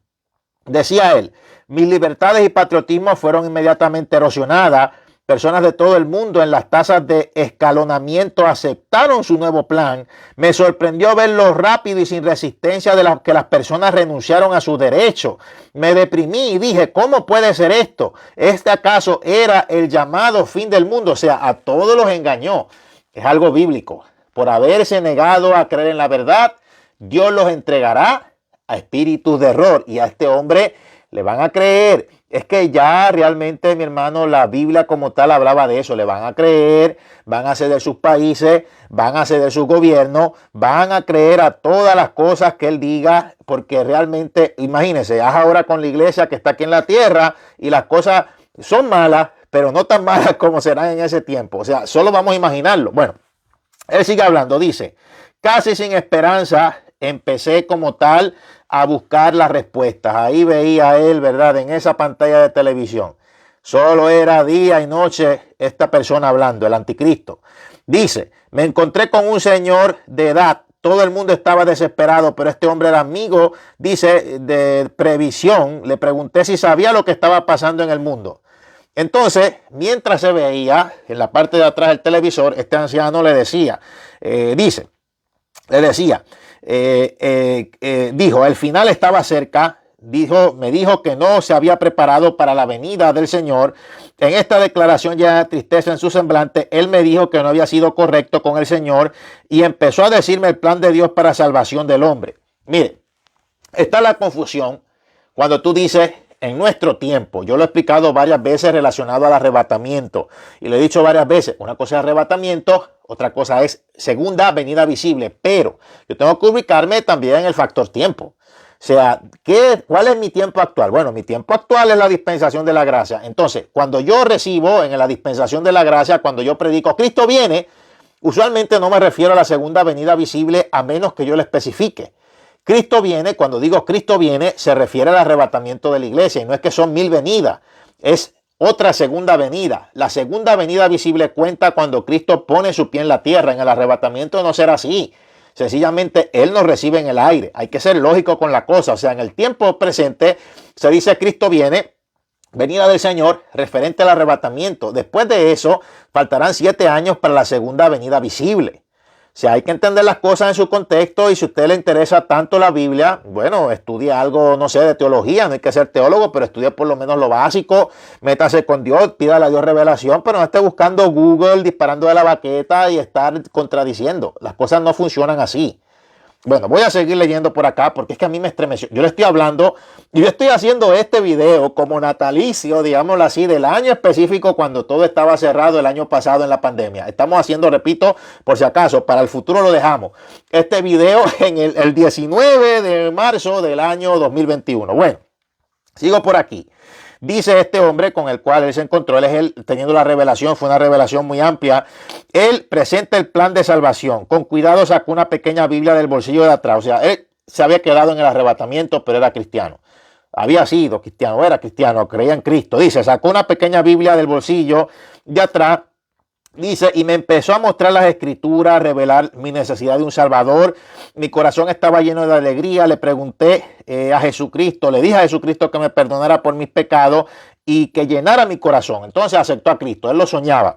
Decía él, mis libertades y patriotismo fueron inmediatamente erosionadas. Personas de todo el mundo en las tasas de escalonamiento aceptaron su nuevo plan. Me sorprendió ver lo rápido y sin resistencia de que las personas renunciaron a sus derechos. Me deprimí y dije, ¿cómo puede ser esto? ¿Este acaso era el llamado fin del mundo? O sea, a todos los engañó. Es algo bíblico. Por haberse negado a creer en la verdad, Dios los entregará a espíritus de error. Y a este hombre le van a creer. Es que ya realmente, mi hermano, la Biblia como tal hablaba de eso. Le van a creer, van a ceder sus países, van a ceder sus gobiernos, van a creer a todas las cosas que él diga, porque realmente, imagínense, haz ahora con la iglesia que está aquí en la tierra y las cosas son malas, pero no tan malas como serán en ese tiempo. O sea, solo vamos a imaginarlo. Bueno, él sigue hablando, dice, casi sin esperanza, empecé como tal a buscar las respuestas. Ahí veía él, ¿verdad? En esa pantalla de televisión. Solo era día y noche esta persona hablando, el anticristo. Dice, me encontré con un señor de edad. Todo el mundo estaba desesperado, pero este hombre era amigo, dice, de previsión. Le pregunté si sabía lo que estaba pasando en el mundo. Entonces, mientras se veía en la parte de atrás del televisor, este anciano le decía, dijo, el final estaba cerca, me dijo que no se había preparado para la venida del Señor. En esta declaración ya de tristeza en su semblante, él me dijo que no había sido correcto con el Señor y empezó a decirme el plan de Dios para salvación del hombre. Mire, está la confusión cuando tú dices, en nuestro tiempo, yo lo he explicado varias veces relacionado al arrebatamiento y lo he dicho varias veces, una cosa es arrebatamiento, otra cosa es segunda venida visible, pero yo tengo que ubicarme también en el factor tiempo. O sea, ¿cuál es mi tiempo actual? Bueno, mi tiempo actual es la dispensación de la gracia. Entonces, cuando yo recibo en la dispensación de la gracia, cuando yo predico Cristo viene, usualmente no me refiero a la segunda venida visible a menos que yo le especifique. Cristo viene, cuando digo Cristo viene, se refiere al arrebatamiento de la iglesia y no es que son 1000 venidas, es otra segunda venida. La segunda venida visible cuenta cuando Cristo pone su pie en la tierra. En el arrebatamiento no será así. Sencillamente Él nos recibe en el aire. Hay que ser lógico con la cosa. O sea, en el tiempo presente se dice Cristo viene, venida del Señor, referente al arrebatamiento. Después de eso, faltarán 7 años para la segunda venida visible. O sea, hay que entender las cosas en su contexto y si a usted le interesa tanto la Biblia, bueno, estudie algo, no sé, de teología, no hay que ser teólogo, pero estudie por lo menos lo básico, métase con Dios, pídale a Dios revelación, pero no esté buscando Google, disparando de la baqueta y estar contradiciendo. Las cosas no funcionan así. Bueno, voy a seguir leyendo por acá porque es que a mí me estremeció. Yo le estoy hablando y yo estoy haciendo este video como natalicio, digámoslo así, del año específico cuando todo estaba cerrado el año pasado en la pandemia. Estamos haciendo, repito, por si acaso, para el futuro lo dejamos. Este video en el 19 de marzo del año 2021. Bueno, sigo por aquí. Dice este hombre con el cual él se encontró, él es él teniendo la revelación, fue una revelación muy amplia. Él presenta el plan de salvación. Con cuidado sacó una pequeña Biblia del bolsillo de atrás. O sea, él se había quedado en el arrebatamiento, pero era cristiano. Había sido cristiano, era cristiano, creía en Cristo. Dice, sacó una pequeña Biblia del bolsillo de atrás. Dice, y me empezó a mostrar las escrituras, a revelar mi necesidad de un Salvador. Mi corazón estaba lleno de alegría. Le pregunté a Jesucristo, le dije a Jesucristo que me perdonara por mis pecados y que llenara mi corazón. Entonces aceptó a Cristo, él lo soñaba.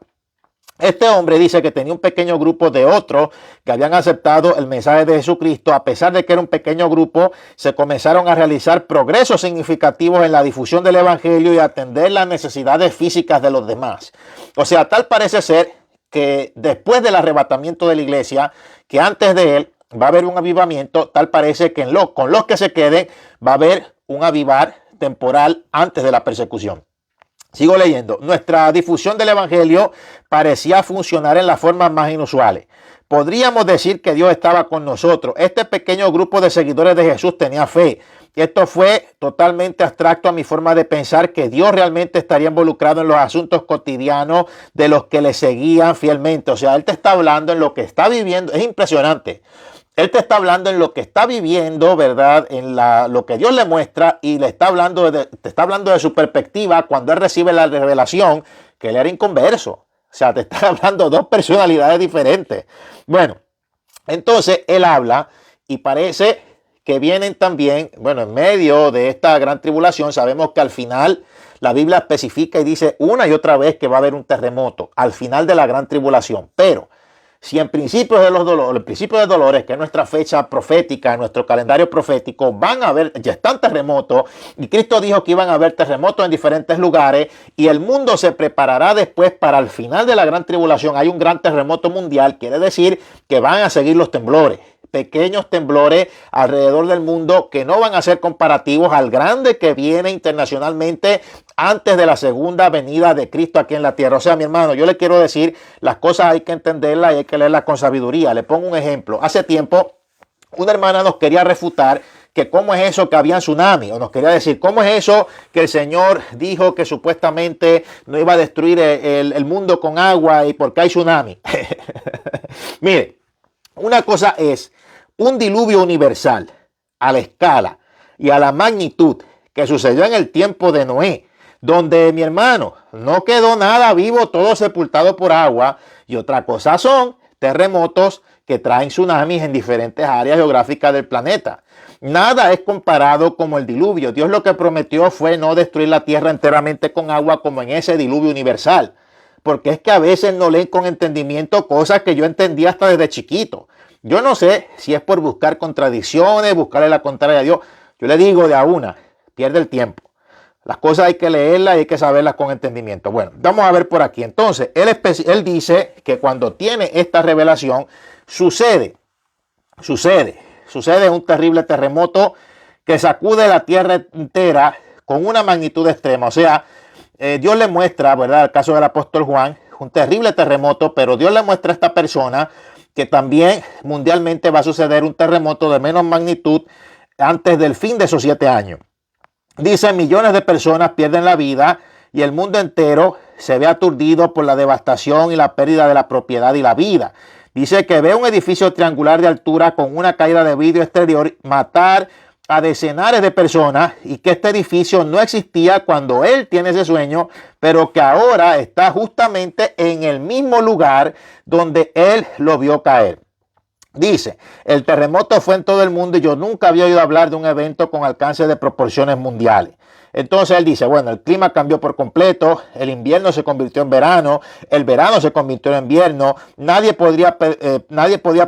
Este hombre dice que tenía un pequeño grupo de otros que habían aceptado el mensaje de Jesucristo. A pesar de que era un pequeño grupo, se comenzaron a realizar progresos significativos en la difusión del evangelio y atender las necesidades físicas de los demás. O sea, tal parece ser que después del arrebatamiento de la iglesia, que antes de él va a haber un avivamiento, tal parece que con los que se queden va a haber un avivar temporal antes de la persecución. Sigo leyendo. Nuestra difusión del evangelio parecía funcionar en las formas más inusuales. Podríamos decir que Dios estaba con nosotros. Este pequeño grupo de seguidores de Jesús tenía fe. Esto fue totalmente abstracto a mi forma de pensar que Dios realmente estaría involucrado en los asuntos cotidianos de los que le seguían fielmente. O sea, Él te está hablando en lo que está viviendo. Es impresionante. Él te está hablando en lo que está viviendo, ¿verdad? En lo que Dios le muestra y le está hablando te está hablando de su perspectiva cuando él recibe la revelación que él era inconverso. O sea, te está hablando dos personalidades diferentes. Bueno, entonces él habla y parece que vienen también, bueno, en medio de esta gran tribulación, sabemos que al final la Biblia especifica y dice una y otra vez que va a haber un terremoto al final de la gran tribulación, pero si en principios de los dolores, el principio de dolores, que es nuestra fecha profética, nuestro calendario profético, van a haber, ya están terremotos, y Cristo dijo que iban a haber terremotos en diferentes lugares, y el mundo se preparará después para el final de la gran tribulación. Hay un gran terremoto mundial, quiere decir que van a seguir los temblores. Pequeños temblores alrededor del mundo que no van a ser comparativos al grande que viene internacionalmente antes de la segunda venida de Cristo aquí en la tierra. O sea, mi hermano, yo le quiero decir, las cosas hay que entenderlas y hay que leerlas con sabiduría. Le pongo un ejemplo. Hace tiempo, una hermana nos quería refutar que cómo es eso que había tsunami, o nos quería decir cómo es eso que el Señor dijo que supuestamente no iba a destruir el mundo con agua y porque hay tsunami. Mire, una cosa es un diluvio universal a la escala y a la magnitud que sucedió en el tiempo de Noé, donde, mi hermano, no quedó nada vivo, todo sepultado por agua. Y otra cosa son terremotos que traen tsunamis en diferentes áreas geográficas del planeta. Nada es comparado como el diluvio. Dios lo que prometió fue no destruir la tierra enteramente con agua como en ese diluvio universal. Porque es que a veces no leen con entendimiento cosas que yo entendí hasta desde chiquito. Yo no sé si es por buscar contradicciones, buscarle la contraria a Dios. Yo le digo de a una, pierde el tiempo. Las cosas hay que leerlas y hay que saberlas con entendimiento. Bueno, vamos a ver por aquí. Entonces, él dice que cuando tiene esta revelación, sucede un terrible terremoto que sacude la tierra entera con una magnitud extrema. O sea, Dios le muestra, ¿verdad? El caso del apóstol Juan, un terrible terremoto, pero Dios le muestra a esta persona que también mundialmente va a suceder un terremoto de menos magnitud antes del fin de esos 7 años. Dice, millones de personas pierden la vida y el mundo entero se ve aturdido por la devastación y la pérdida de la propiedad y la vida. Dice que ve un edificio triangular de altura con una caída de vidrio exterior matar a decenares de personas y que este edificio no existía cuando él tiene ese sueño, pero que ahora está justamente en el mismo lugar donde él lo vio caer. Dice, el terremoto fue en todo el mundo y yo nunca había oído hablar de un evento con alcance de proporciones mundiales. Entonces él dice, bueno, el clima cambió por completo, el invierno se convirtió en verano, el verano se convirtió en invierno, nadie podía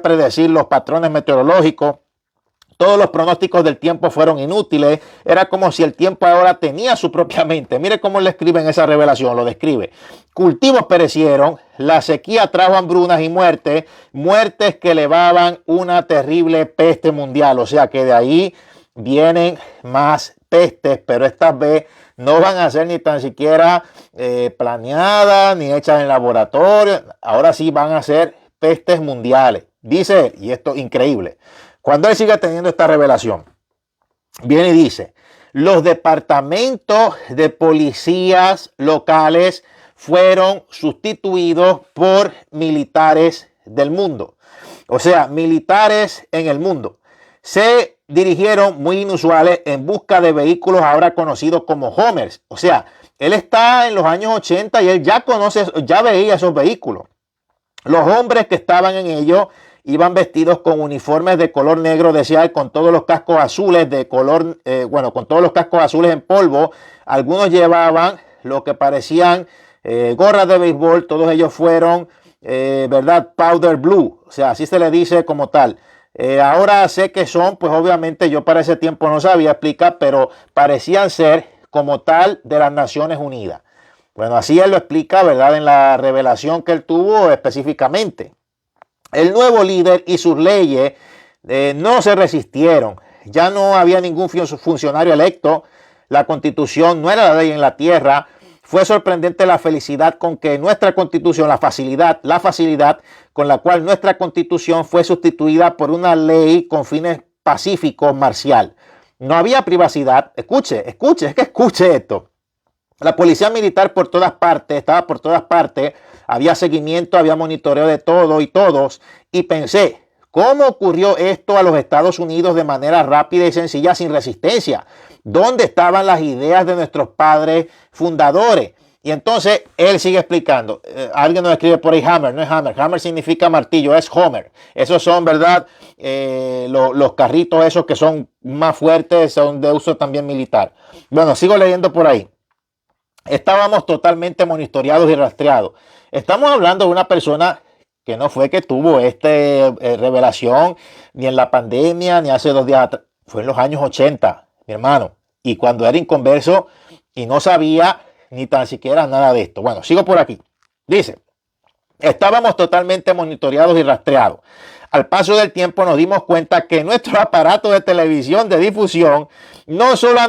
predecir los patrones meteorológicos. Todos los pronósticos del tiempo fueron inútiles. Era como si el tiempo ahora tenía su propia mente. Mire cómo le escribe en esa revelación. Lo describe. Cultivos perecieron. La sequía trajo hambrunas y muertes. Muertes que elevaban una terrible peste mundial. O sea que de ahí vienen más pestes. Pero estas vez no van a ser ni tan siquiera planeadas ni hechas en laboratorio. Ahora sí van a ser pestes mundiales. Dice, y esto es increíble. Cuando él sigue teniendo esta revelación, viene y dice, los departamentos de policías locales fueron sustituidos por militares del mundo. O sea, militares en el mundo. Se dirigieron muy inusuales en busca de vehículos ahora conocidos como Homers. O sea, él está en los años 80 y él ya veía esos vehículos. Los hombres que estaban en ellos iban vestidos con uniformes de color negro, decía él, con todos los cascos azules de color, con todos los cascos azules en polvo. Algunos llevaban lo que parecían gorras de béisbol, todos ellos fueron, ¿verdad? Powder blue, o sea, así se le dice como tal. Ahora sé que son, pues obviamente yo para ese tiempo no sabía explicar, pero parecían ser como tal de las Naciones Unidas. Bueno, así él lo explica, ¿verdad? En la revelación que él tuvo específicamente. El nuevo líder y sus leyes no se resistieron. Ya no había ningún funcionario electo. La constitución no era la ley en la tierra. Fue sorprendente la felicidad con que nuestra constitución, la facilidad con la cual nuestra constitución fue sustituida por una ley con fines pacíficos marcial. No había privacidad. Escuche esto. La policía militar estaba por todas partes. Había seguimiento, había monitoreo de todo y todos. Y pensé, ¿Cómo ocurrió esto a los Estados Unidos de manera rápida y sencilla, sin resistencia? ¿Dónde estaban las ideas de nuestros padres fundadores? Y entonces él sigue explicando. Alguien nos escribe por ahí hammer, no es hammer. Hammer significa martillo, es Homer. Esos son, ¿verdad? Los carritos esos que son más fuertes, son de uso también militar. Bueno, sigo leyendo por ahí. Estábamos totalmente monitoreados y rastreados. Estamos hablando de una persona que no fue que tuvo esta revelación ni en la pandemia, ni hace 2 días atrás. Fue en los años 80, mi hermano. Y cuando era inconverso y no sabía ni tan siquiera nada de esto. Bueno, sigo por aquí. Dice, estábamos totalmente monitoreados y rastreados. Al paso del tiempo nos dimos cuenta que nuestros aparatos de televisión de difusión no solo,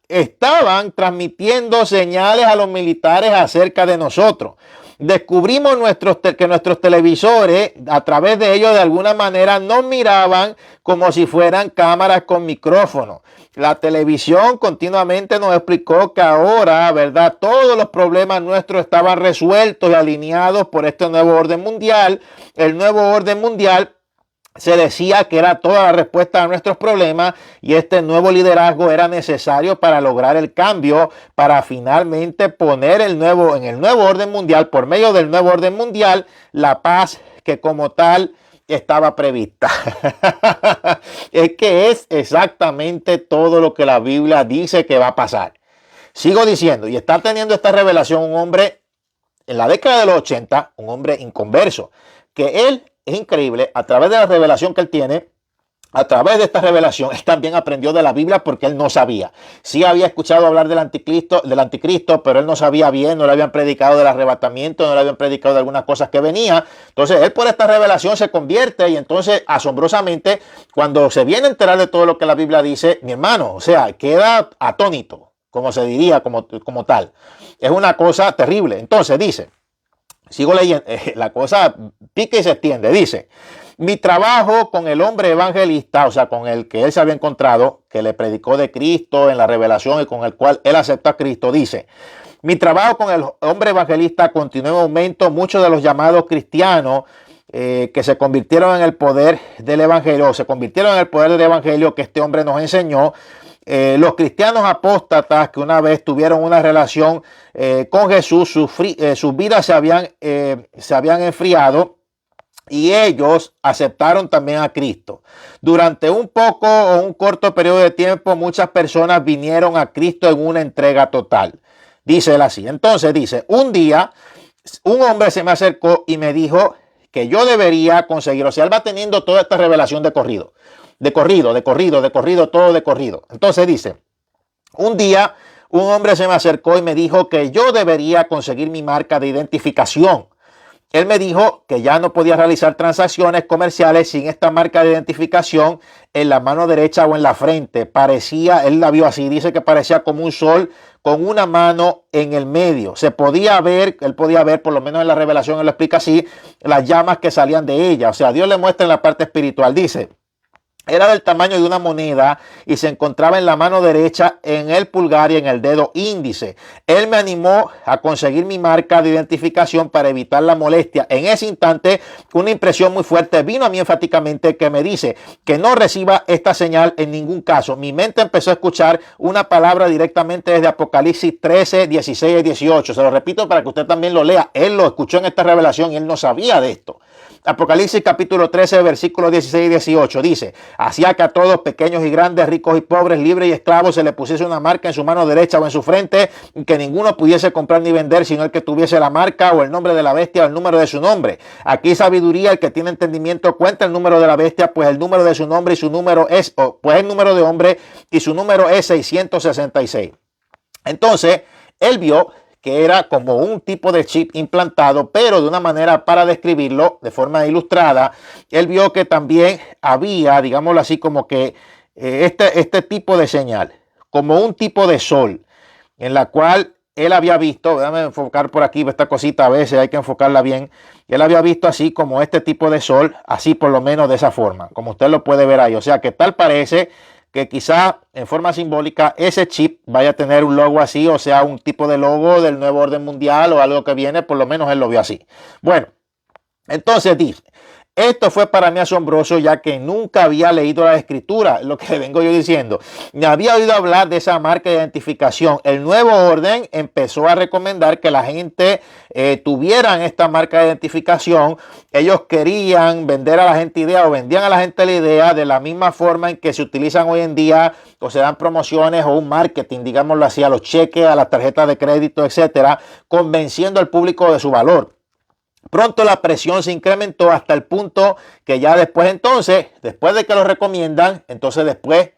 estaban transmitiendo señales a los militares acerca de nosotros. Descubrimos que nuestros televisores, a través de ellos, de alguna manera, nos miraban como si fueran cámaras con micrófono. La televisión continuamente nos explicó que ahora, ¿verdad?, todos los problemas nuestros estaban resueltos y alineados por este nuevo orden mundial. El nuevo orden mundial se decía que era toda la respuesta a nuestros problemas y este nuevo liderazgo era necesario para lograr el cambio, para finalmente poner en el nuevo orden mundial, por medio del nuevo orden mundial, la paz que como tal estaba prevista. Es que es exactamente todo lo que la Biblia dice que va a pasar. Sigo diciendo, y está teniendo esta revelación un hombre en la década de los 80, un hombre inconverso, que él es increíble, a través de la revelación que él tiene, a través de esta revelación, él también aprendió de la Biblia porque él no sabía. Sí había escuchado hablar del anticristo, pero él no sabía bien, no le habían predicado del arrebatamiento, no le habían predicado de algunas cosas que venía. Entonces, él por esta revelación se convierte y entonces, asombrosamente, cuando se viene a enterar de todo lo que la Biblia dice, mi hermano, queda atónito, como se diría, como tal. Es una cosa terrible. Entonces, dice, sigo leyendo, la cosa pica y se extiende. Dice, mi trabajo con el hombre evangelista, con el que él se había encontrado, que le predicó de Cristo en la revelación y con el cual él aceptó a Cristo, dice, mi trabajo con el hombre evangelista continuó en aumento. Muchos de los llamados cristianos que se convirtieron en el poder del evangelio, que este hombre nos enseñó. Los cristianos apóstatas que una vez tuvieron una relación con Jesús, sus vidas se habían enfriado y ellos aceptaron también a Cristo. Durante un poco o un corto periodo de tiempo, muchas personas vinieron a Cristo en una entrega total. Dice él así. Entonces dice, un día un hombre se me acercó y me dijo que yo debería conseguir, él va teniendo toda esta revelación de corrido. Todo de corrido. Entonces dice, un día un hombre se me acercó y me dijo que yo debería conseguir mi marca de identificación. Él me dijo que ya no podía realizar transacciones comerciales sin esta marca de identificación en la mano derecha o en la frente. Él la vio así, dice que parecía como un sol con una mano en el medio. Él podía ver, por lo menos en la revelación, él lo explica así, las llamas que salían de ella. Dios le muestra en la parte espiritual. Dice, era del tamaño de una moneda y se encontraba en la mano derecha, en el pulgar y en el dedo índice. Él me animó a conseguir mi marca de identificación para evitar la molestia. En ese instante, una impresión muy fuerte vino a mí enfáticamente que me dice que no reciba esta señal en ningún caso. Mi mente empezó a escuchar una palabra directamente desde Apocalipsis 13, 16 y 18. Se lo repito para que usted también lo lea. Él lo escuchó en esta revelación y él no sabía de esto. Apocalipsis capítulo 13, versículos 16 y 18 dice, hacía que a todos, pequeños y grandes, ricos y pobres, libres y esclavos, se le pusiese una marca en su mano derecha o en su frente, que ninguno pudiese comprar ni vender, sino el que tuviese la marca o el nombre de la bestia o el número de su nombre. Aquí sabiduría, el que tiene entendimiento, cuenta el número de la bestia, pues el número de su nombre y su número es, el número de hombre y su número es 666. Entonces, él vio que era como un tipo de chip implantado, pero de una manera, para describirlo de forma ilustrada, él vio que también había, digámoslo así, como que este tipo de señal, como un tipo de sol, en la cual él había visto, déjame enfocar por aquí, esta cosita a veces hay que enfocarla bien, él había visto así como este tipo de sol, así por lo menos de esa forma, como usted lo puede ver ahí. Que tal parece que quizá en forma simbólica ese chip vaya a tener un logo así, un tipo de logo del nuevo orden mundial o algo que viene, por lo menos él lo vio así. Bueno, entonces dice, Esto fue para mí asombroso, ya que nunca había leído la escritura, lo que le vengo yo diciendo. Me había oído hablar de esa marca de identificación. El nuevo orden empezó a recomendar que la gente tuvieran esta marca de identificación. Ellos querían vender a la gente idea o vendían a la gente la idea de la misma forma en que se utilizan hoy en día o se dan promociones o un marketing, digámoslo así, a los cheques, a las tarjetas de crédito, etcétera, convenciendo al público de su valor. Pronto la presión se incrementó hasta el punto que ya después después de que lo recomiendan, entonces después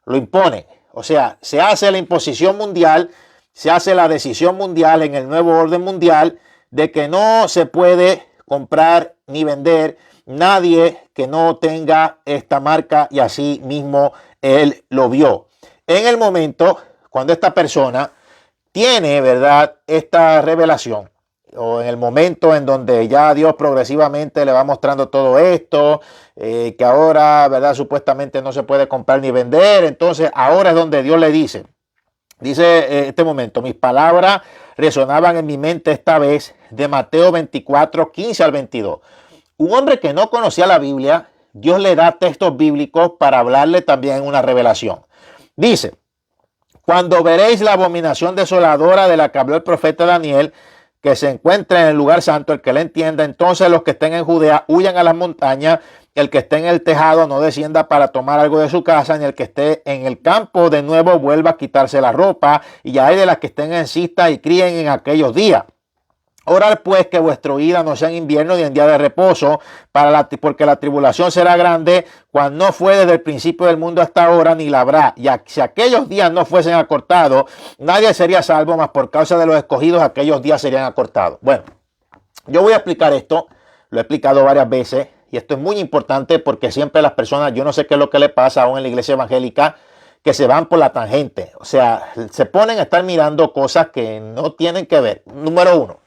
lo imponen. O sea, se hace la imposición mundial, se hace la decisión mundial en el nuevo orden mundial de que no se puede comprar ni vender nadie que no tenga esta marca, y así mismo él lo vio. En el momento cuando esta persona tiene, ¿verdad?, esta revelación, o en el momento en donde ya Dios progresivamente le va mostrando todo esto, que ahora, ¿verdad?, supuestamente no se puede comprar ni vender. Entonces ahora es donde Dios le dice este momento: mis palabras resonaban en mi mente esta vez, de Mateo 24, 15 al 22. Un hombre que no conocía la Biblia, Dios le da textos bíblicos para hablarle también una revelación. Dice: cuando veréis la abominación desoladora de la que habló el profeta Daniel, que se encuentra en el lugar santo, el que le entienda, entonces los que estén en Judea huyan a las montañas, el que esté en el tejado no descienda para tomar algo de su casa, ni el que esté en el campo de nuevo vuelva a quitarse la ropa, y hay de las que estén en cista y críen en aquellos días. Orad pues que vuestra ida no sea en invierno ni en día de reposo, porque la tribulación será grande, cual no fue desde el principio del mundo hasta ahora, ni la habrá. Y si aquellos días no fuesen acortados, nadie sería salvo, mas por causa de los escogidos aquellos días serían acortados. Bueno, yo voy a explicar esto, lo he explicado varias veces, y esto es muy importante porque siempre las personas, yo no sé qué es lo que le pasa aún en la iglesia evangélica, que se van por la tangente. O sea, se ponen a estar mirando cosas que no tienen que ver. Número uno: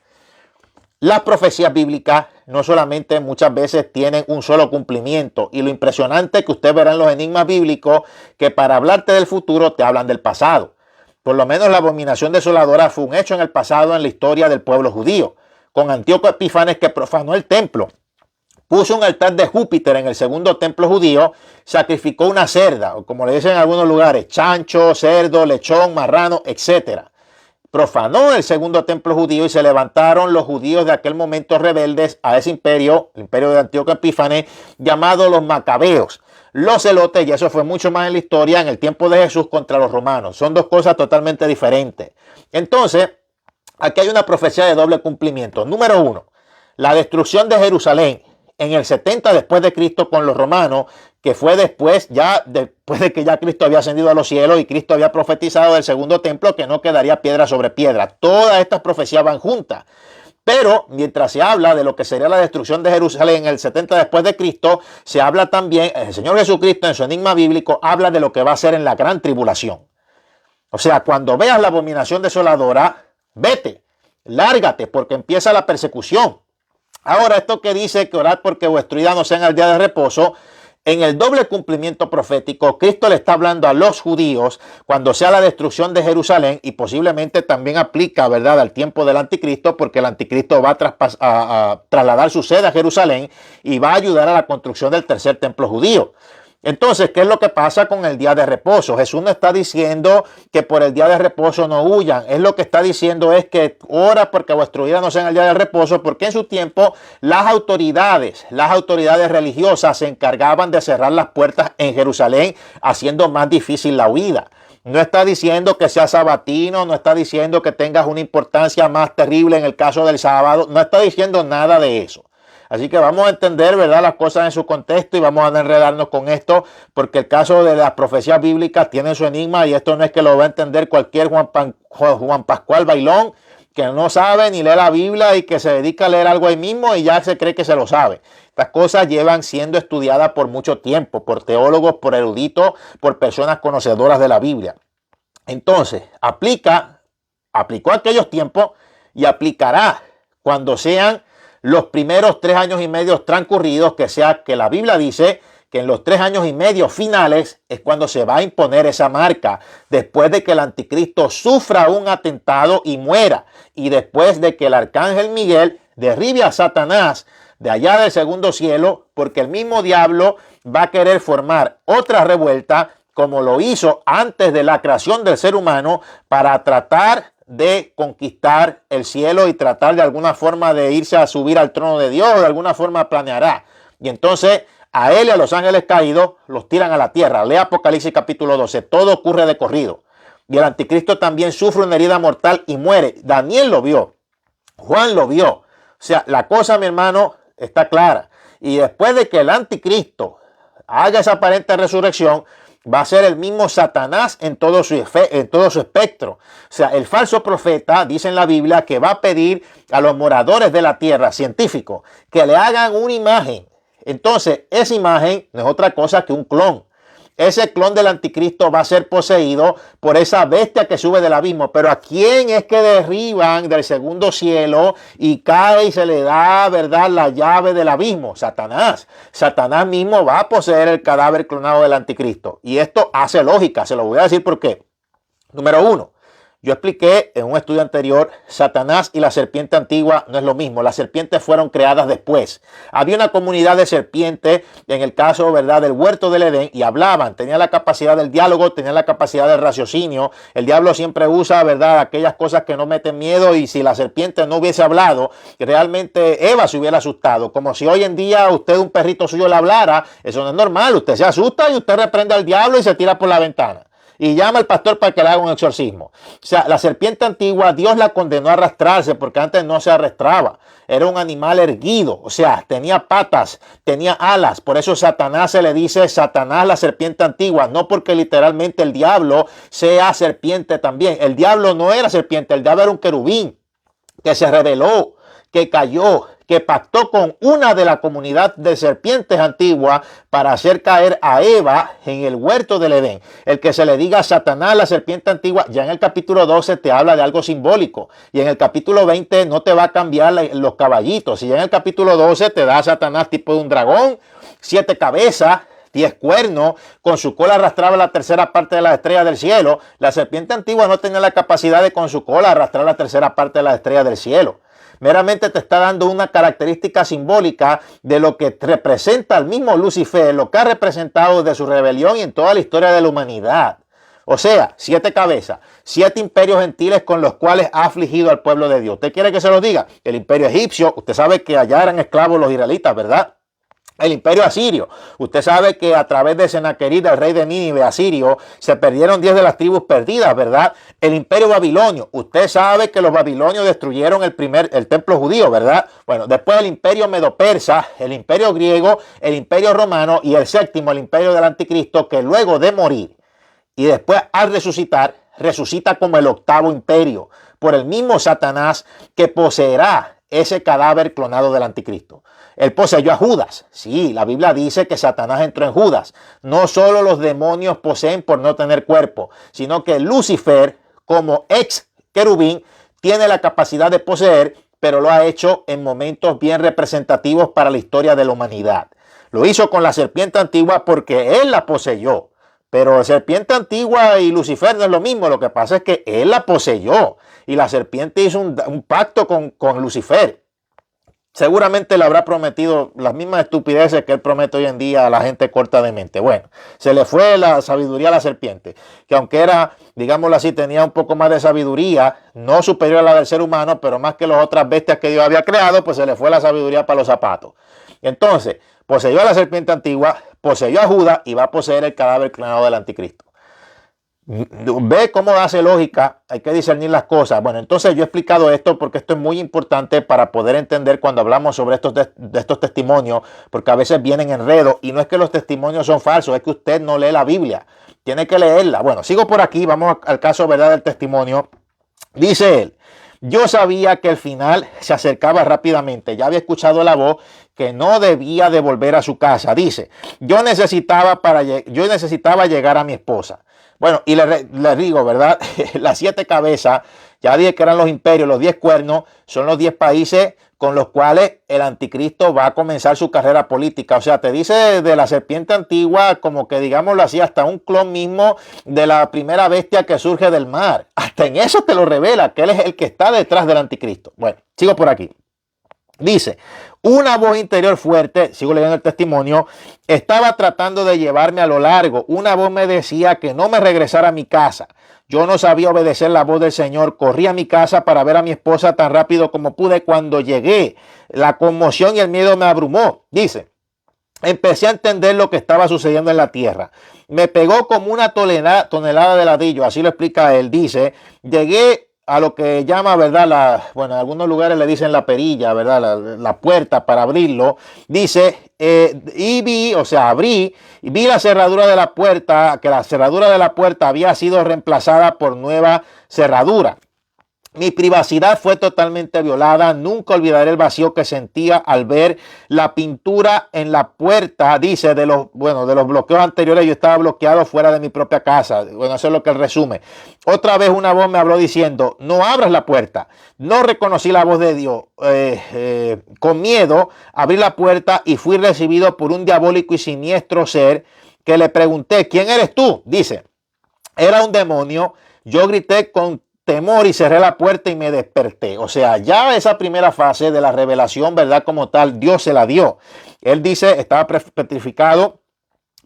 las profecías bíblicas no solamente muchas veces tienen un solo cumplimiento, y lo impresionante es que usted verá en los enigmas bíblicos que para hablarte del futuro te hablan del pasado. Por lo menos la abominación desoladora fue un hecho en el pasado en la historia del pueblo judío, con Antíoco Epífanes, que profanó el templo, puso un altar de Júpiter en el segundo templo judío, sacrificó una cerda, o como le dicen en algunos lugares, chancho, cerdo, lechón, marrano, etcétera. Profanó el segundo templo judío y se levantaron los judíos de aquel momento rebeldes a ese imperio, el imperio de Antíoco Epífanes, llamado los macabeos. Los celotes, y eso fue mucho más en la historia, en el tiempo de Jesús, contra los romanos. Son dos cosas totalmente diferentes. Entonces, aquí hay una profecía de doble cumplimiento. Número uno: la destrucción de Jerusalén en el 70 después de Cristo con los romanos, que fue después de que ya Cristo había ascendido a los cielos y Cristo había profetizado del segundo templo que no quedaría piedra sobre piedra. Todas estas profecías van juntas. Pero mientras se habla de lo que sería la destrucción de Jerusalén en el 70 después de Cristo, se habla también, el Señor Jesucristo en su enigma bíblico habla de lo que va a ser en la gran tribulación. O sea, cuando veas la abominación desoladora, vete, lárgate, porque empieza la persecución. Ahora, esto que dice que orad porque vuestro ida no sea en el día de reposo, en el doble cumplimiento profético, Cristo le está hablando a los judíos cuando sea la destrucción de Jerusalén, y posiblemente también aplica, ¿verdad?, al tiempo del anticristo, porque el anticristo va a trasladar su sede a Jerusalén y va a ayudar a la construcción del tercer templo judío. Entonces, ¿qué es lo que pasa con el día de reposo? Jesús no está diciendo que por el día de reposo no huyan. Es lo que está diciendo es que ora porque vuestro día no sea en el día de reposo, porque en su tiempo las autoridades religiosas se encargaban de cerrar las puertas en Jerusalén, haciendo más difícil la huida. No está diciendo que sea sabatino, no está diciendo que tengas una importancia más terrible en el caso del sábado, no está diciendo nada de eso. Así que vamos a entender, ¿verdad?, las cosas en su contexto, y vamos a enredarnos con esto, porque el caso de las profecías bíblicas tiene su enigma, y esto no es que lo va a entender cualquier Juan Pascual Bailón que no sabe ni lee la Biblia y que se dedica a leer algo ahí mismo y ya se cree que se lo sabe. Estas cosas llevan siendo estudiadas por mucho tiempo, por teólogos, por eruditos, por personas conocedoras de la Biblia. Entonces, aplicó aquellos tiempos y aplicará cuando sean los primeros 3 años y medio transcurridos, que la Biblia dice que en los 3 años y medio finales es cuando se va a imponer esa marca, después de que el anticristo sufra un atentado y muera, y después de que el arcángel Miguel derribe a Satanás de allá del segundo cielo, porque el mismo diablo va a querer formar otra revuelta como lo hizo antes de la creación del ser humano para tratar de conquistar el cielo y tratar de alguna forma de irse a subir al trono de Dios, de alguna forma planeará. Y entonces a él y a los ángeles caídos los tiran a la tierra. Lea Apocalipsis capítulo 12, todo ocurre de corrido. Y el anticristo también sufre una herida mortal y muere. Daniel lo vio, Juan lo vio. O sea, la cosa, mi hermano, está clara. Y después de que el anticristo haga esa aparente resurrección, va a ser el mismo Satanás en todo su espectro. O sea, el falso profeta, dice en la Biblia, que va a pedir a los moradores de la tierra, científicos, que le hagan una imagen. Entonces, esa imagen no es otra cosa que un clon. Ese clon del anticristo va a ser poseído por esa bestia que sube del abismo. Pero ¿a quién es que derriban del segundo cielo y cae y se le da, verdad, la llave del abismo? Satanás. Satanás mismo va a poseer el cadáver clonado del anticristo. Y esto hace lógica, se lo voy a decir por qué. Número uno. Yo expliqué en un estudio anterior, Satanás y la serpiente antigua no es lo mismo. Las serpientes fueron creadas después. Había una comunidad de serpientes, en el caso, ¿verdad?, del huerto del Edén, y hablaban. Tenían la capacidad del diálogo, tenían la capacidad del raciocinio. El diablo siempre usa, ¿verdad?, aquellas cosas que no meten miedo, y si la serpiente no hubiese hablado, realmente Eva se hubiera asustado. Como si hoy en día usted, un perrito suyo, le hablara. Eso no es normal. Usted se asusta y usted reprende al diablo y se tira por la ventana. Y llama al pastor para que le haga un exorcismo. O sea, la serpiente antigua, Dios la condenó a arrastrarse porque antes no se arrastraba. Era un animal erguido, o sea, tenía patas, tenía alas. Por eso Satanás se le dice Satanás, la serpiente antigua. No porque literalmente el diablo sea serpiente también. El diablo no era serpiente, el diablo era un querubín que se rebeló, que cayó, que pactó con una de la comunidad de serpientes antiguas para hacer caer a Eva en el huerto del Edén. El que se le diga Satanás, la serpiente antigua, ya en el capítulo 12 te habla de algo simbólico. Y en el capítulo 20 no te va a cambiar los caballitos. Y ya en el capítulo 12 te da a Satanás tipo de un dragón, 7 cabezas, 10 cuernos, con su cola arrastraba la tercera parte de las estrellas del cielo. La serpiente antigua no tenía la capacidad de con su cola arrastrar la tercera parte de las estrellas del cielo. Meramente te está dando una característica simbólica de lo que representa el mismo Lucifer, lo que ha representado desde su rebelión y en toda la historia de la humanidad. O sea, 7 cabezas, 7 imperios gentiles con los cuales ha afligido al pueblo de Dios. ¿Usted quiere que se lo diga? El imperio egipcio, usted sabe que allá eran esclavos los israelitas, ¿verdad? El imperio asirio. Usted sabe que a través de Senaquerib, el rey de Nínive asirio, se perdieron 10 de las tribus perdidas, ¿verdad? El imperio babilonio. Usted sabe que los babilonios destruyeron el templo judío, ¿verdad? Bueno, después el imperio medo-persa, el imperio griego, el imperio romano y el séptimo, el imperio del anticristo, que luego de morir y después al resucitar, resucita como el octavo imperio por el mismo Satanás que poseerá ese cadáver clonado del anticristo. Él poseyó a Judas. Sí, la Biblia dice que Satanás entró en Judas. No solo los demonios poseen por no tener cuerpo, sino que Lucifer, como ex querubín, tiene la capacidad de poseer, pero lo ha hecho en momentos bien representativos para la historia de la humanidad. Lo hizo con la serpiente antigua porque él la poseyó. Pero serpiente antigua y Lucifer no es lo mismo. Lo que pasa es que él la poseyó y la serpiente hizo un pacto con Lucifer. Seguramente le habrá prometido las mismas estupideces que él promete hoy en día a la gente corta de mente. Bueno, se le fue la sabiduría a la serpiente, que aunque era, digámoslo así, tenía un poco más de sabiduría, no superior a la del ser humano, pero más que las otras bestias que Dios había creado, pues se le fue la sabiduría para los zapatos. Entonces, poseyó a la serpiente antigua, poseyó a Judas y va a poseer el cadáver clonado del anticristo. Ve cómo hace lógica, hay que discernir las cosas. Bueno, entonces yo he explicado esto porque esto es muy importante para poder entender cuando hablamos sobre estos testimonios, porque a veces vienen enredos y no es que los testimonios son falsos, es que usted no lee la Biblia, tiene que leerla. Bueno, sigo por aquí, vamos al caso, ¿verdad?, del testimonio. Dice él: yo sabía que el final se acercaba rápidamente, ya había escuchado la voz que no debía de volver a su casa. Dice: yo necesitaba llegar a mi esposa. Bueno, y le digo, ¿verdad? Las 7 cabezas, ya dije que eran los imperios, los 10 cuernos, son los 10 países con los cuales el anticristo va a comenzar su carrera política. O sea, te dice de la serpiente antigua como que, digámoslo así, hasta un clon mismo de la primera bestia que surge del mar. Hasta en eso te lo revela, que él es el que está detrás del anticristo. Bueno, sigo por aquí. Dice, una voz interior fuerte, sigo leyendo el testimonio, estaba tratando de llevarme a lo largo. Una voz me decía que no me regresara a mi casa. Yo no sabía obedecer la voz del Señor. Corrí a mi casa para ver a mi esposa tan rápido como pude. Cuando llegué, la conmoción y el miedo me abrumó. Dice, empecé a entender lo que estaba sucediendo en la tierra. Me pegó como una tonelada de ladrillo, así lo explica él. Dice, llegué a lo que llama, ¿verdad? Bueno, en algunos lugares le dicen la perilla, ¿verdad? La puerta para abrirlo. Dice, y vi, o sea, abrí y vi la cerradura de la puerta, que la cerradura de la puerta había sido reemplazada por nueva cerradura. Mi privacidad fue totalmente violada. Nunca olvidaré el vacío que sentía al ver la pintura en la puerta. Dice, de los bloqueos anteriores yo estaba bloqueado fuera de mi propia casa. Bueno, eso es lo que él resume. Otra vez una voz me habló diciendo, no abras la puerta. No reconocí la voz de Dios. Con miedo abrí la puerta y fui recibido por un diabólico y siniestro ser que le pregunté, ¿quién eres tú? Dice, era un demonio. Yo grité con temor y cerré la puerta y me desperté. O sea, ya esa primera fase de la revelación, ¿verdad? Como tal, Dios se la dio. Él dice, estaba petrificado,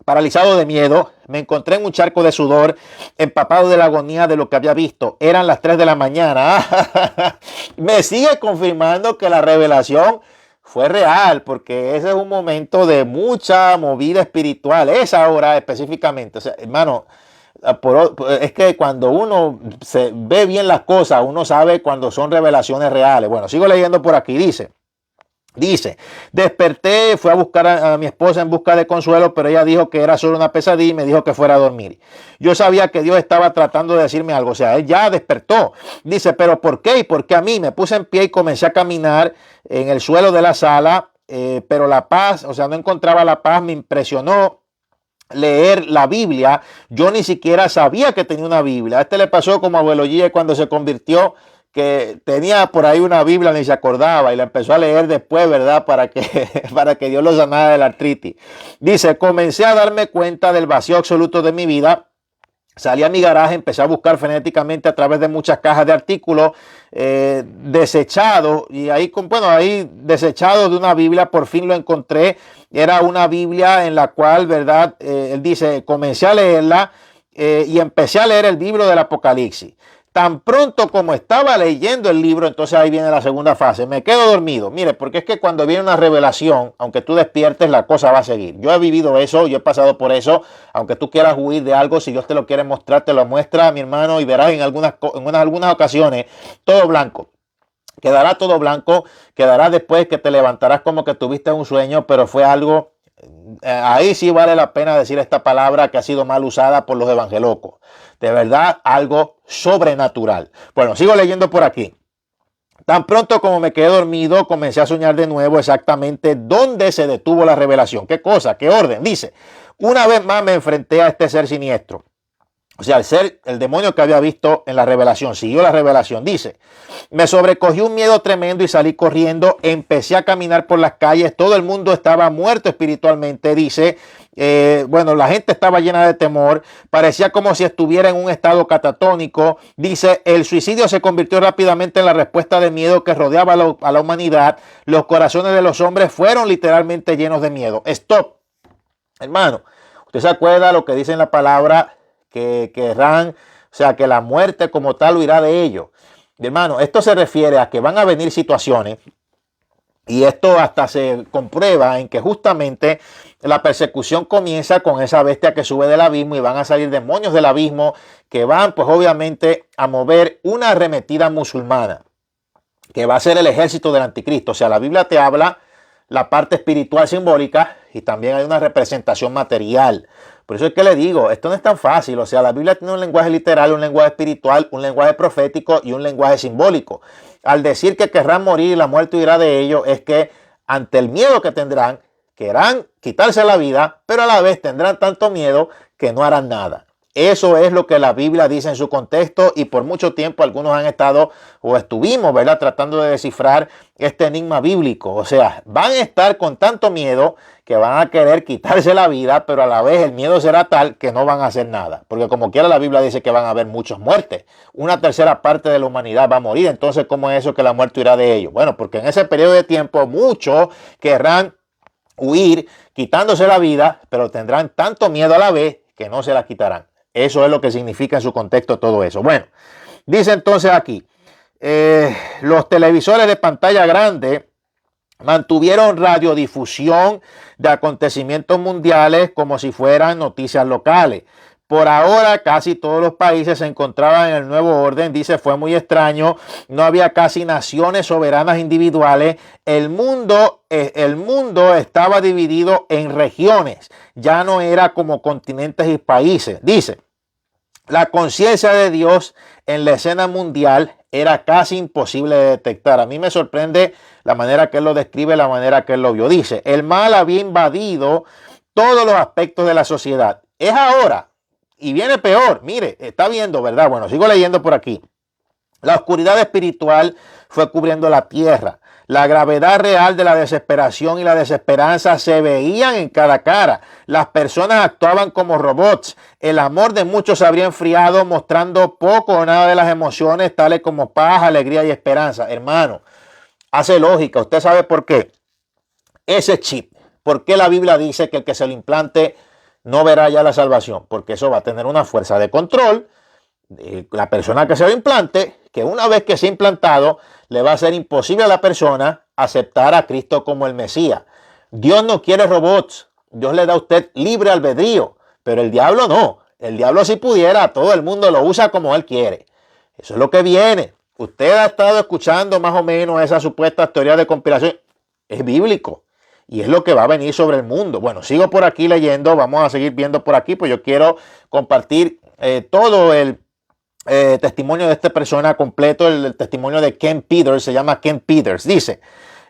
paralizado de miedo. Me encontré en un charco de sudor, empapado de la agonía de lo que había visto. Eran las 3 de la mañana. Me sigue confirmando que la revelación fue real, porque ese es un momento de mucha movida espiritual. Esa hora específicamente. O sea, hermano, es que cuando uno se ve bien las cosas, uno sabe cuando son revelaciones reales. Bueno, sigo leyendo por aquí. Dice, desperté, fui a buscar a mi esposa en busca de consuelo, pero ella dijo que era solo una pesadilla y me dijo que fuera a dormir. Yo sabía que Dios estaba tratando de decirme algo, o sea, él ya despertó. Dice, pero ¿por qué? ¿Y por qué a mí? Me puse en pie y comencé a caminar en el suelo de la sala, pero la paz, o sea, no encontraba la paz, me impresionó leer la Biblia. Yo ni siquiera sabía que tenía una Biblia. A este le pasó como a Abuelo G cuando se convirtió, que tenía por ahí una Biblia, ni se acordaba, y la empezó a leer después, ¿verdad? Para que Dios lo sanara de la artritis. Dice, comencé a darme cuenta del vacío absoluto de mi vida. Salí a mi garaje, empecé a buscar frenéticamente a través de muchas cajas de artículos desechados, y ahí desechado de una Biblia, por fin lo encontré. Era una Biblia en la cual, ¿verdad? Él dice, comencé a leerla y empecé a leer el libro del Apocalipsis. Tan pronto como estaba leyendo el libro, entonces ahí viene la segunda fase. Me quedo dormido. Mire, porque es que cuando viene una revelación, aunque tú despiertes, la cosa va a seguir. Yo he vivido eso, yo he pasado por eso. Aunque tú quieras huir de algo, si Dios te lo quiere mostrar, te lo muestra, mi hermano, y verás en algunas ocasiones todo blanco. Quedará todo blanco, quedará después que te levantarás como que tuviste un sueño, pero fue algo, ahí sí vale la pena decir esta palabra que ha sido mal usada por los evangelocos. De verdad, algo sobrenatural. Bueno, sigo leyendo por aquí. Tan pronto como me quedé dormido, comencé a soñar de nuevo exactamente dónde se detuvo la revelación. ¿Qué cosa? ¿Qué orden? Dice, una vez más me enfrenté a este ser siniestro. O sea, el demonio que había visto en la revelación, siguió la revelación. Dice, me sobrecogió un miedo tremendo y salí corriendo. Empecé a caminar por las calles. Todo el mundo estaba muerto espiritualmente. Dice, la gente estaba llena de temor. Parecía como si estuviera en un estado catatónico. Dice, el suicidio se convirtió rápidamente en la respuesta de miedo que rodeaba a la humanidad. Los corazones de los hombres fueron literalmente llenos de miedo. Stop. Hermano, ¿usted se acuerda lo que dice en la palabra? Que querrán, o sea, que la muerte como tal huirá de ellos. Hermano, esto se refiere a que van a venir situaciones, y esto hasta se comprueba en que justamente la persecución comienza con esa bestia que sube del abismo, y van a salir demonios del abismo que van, pues obviamente, a mover una arremetida musulmana, que va a ser el ejército del anticristo. O sea, la Biblia te habla la parte espiritual simbólica, y también hay una representación material. Por eso es que le digo, esto no es tan fácil. O sea, la Biblia tiene un lenguaje literal, un lenguaje espiritual, un lenguaje profético y un lenguaje simbólico. Al decir que querrán morir y la muerte huirá de ellos, es que ante el miedo que tendrán, querrán quitarse la vida, pero a la vez tendrán tanto miedo que no harán nada. Eso es lo que la Biblia dice en su contexto y por mucho tiempo algunos han estado o estuvimos, ¿verdad?, tratando de descifrar este enigma bíblico. O sea, van a estar con tanto miedo que van a querer quitarse la vida, pero a la vez el miedo será tal que no van a hacer nada. Porque como quiera la Biblia dice que van a haber muchas muertes. Una tercera parte de la humanidad va a morir. Entonces, ¿cómo es eso que la muerte irá de ellos? Bueno, porque en ese periodo de tiempo muchos querrán huir quitándose la vida, pero tendrán tanto miedo a la vez que no se la quitarán. Eso es lo que significa en su contexto todo eso. Bueno, dice entonces aquí, los televisores de pantalla grande mantuvieron radiodifusión de acontecimientos mundiales como si fueran noticias locales. Por ahora casi todos los países se encontraban en el nuevo orden. Dice, fue muy extraño. No había casi naciones soberanas individuales. El mundo estaba dividido en regiones. Ya no era como continentes y países. Dice, la conciencia de Dios en la escena mundial era casi imposible de detectar. A mí me sorprende la manera que él lo describe, la manera que él lo vio. Dice, el mal había invadido todos los aspectos de la sociedad. Es ahora, y viene peor. Mire, está viendo, ¿verdad? Bueno, sigo leyendo por aquí. La oscuridad espiritual fue cubriendo la tierra. La gravedad real de la desesperación y la desesperanza se veían en cada cara. Las personas actuaban como robots. El amor de muchos se habría enfriado, mostrando poco o nada de las emociones, tales como paz, alegría y esperanza. Hermano, hace lógica. ¿Usted sabe por qué? Ese chip. ¿Por qué la Biblia dice que el que se lo implante no verá ya la salvación? Porque eso va a tener una fuerza de control. La persona que se lo implante, que una vez que sea implantado, le va a ser imposible a la persona aceptar a Cristo como el Mesías. Dios no quiere robots. Dios le da a usted libre albedrío, pero el diablo no. El diablo, si pudiera, todo el mundo lo usa como él quiere. Eso es lo que viene. Usted ha estado escuchando más o menos esas supuestas teorías de conspiración. Es bíblico. Y es lo que va a venir sobre el mundo. Bueno, sigo por aquí leyendo. Vamos a seguir viendo por aquí, pues yo quiero compartir todo el testimonio de esta persona completo, el testimonio de Ken Peters. Se llama Ken Peters. Dice,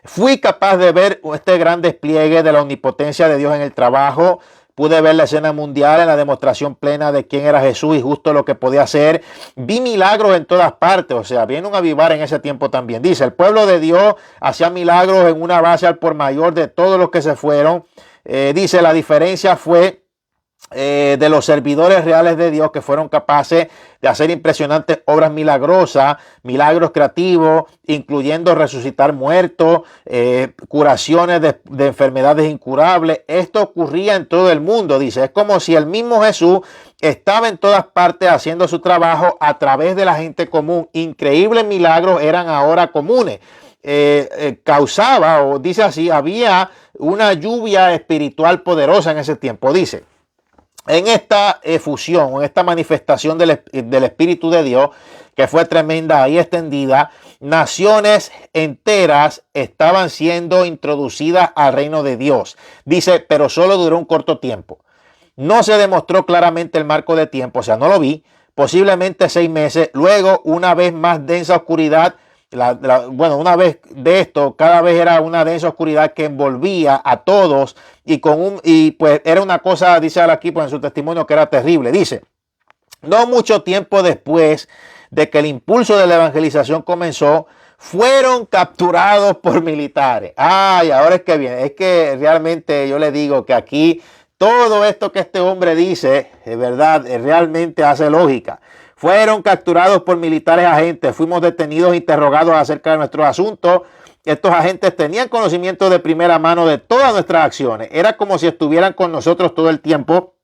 fui capaz de ver este gran despliegue de la omnipotencia de Dios en el trabajo. Pude ver la escena mundial en la demostración plena de quién era Jesús y justo lo que podía hacer. Vi milagros en todas partes, o sea, viene un avivar en ese tiempo también. Dice, el pueblo de Dios hacía milagros en una base al por mayor de todos los que se fueron. Dice, la diferencia fue de los servidores reales de Dios que fueron capaces de hacer impresionantes obras milagrosas, milagros creativos, incluyendo resucitar muertos, curaciones de enfermedades incurables. Esto ocurría en todo el mundo, dice. Es como si el mismo Jesús estaba en todas partes haciendo su trabajo a través de la gente común. Increíbles milagros eran ahora comunes. Causaba, o dice así, había una lluvia espiritual poderosa en ese tiempo, dice. En esta efusión, en esta manifestación del Espíritu de Dios, que fue tremenda y extendida, naciones enteras estaban siendo introducidas al reino de Dios. Dice, pero solo duró un corto tiempo. No se demostró claramente el marco de tiempo, o sea, no lo vi, posiblemente 6 meses. Luego, una vez más densa oscuridad. Una vez de esto, cada vez era una densa oscuridad que envolvía a todos y pues era una cosa, dice aquí pues en su testimonio, que era terrible. Dice, no mucho tiempo después de que el impulso de la evangelización comenzó, fueron capturados por militares. Ay, ahora es que viene. Es que realmente yo le digo que aquí todo esto que este hombre dice, es verdad, realmente hace lógica. Fueron capturados por militares agentes. Fuimos detenidos e interrogados acerca de nuestros asuntos. Estos agentes tenían conocimiento de primera mano de todas nuestras acciones. Era como si estuvieran con nosotros todo el tiempo.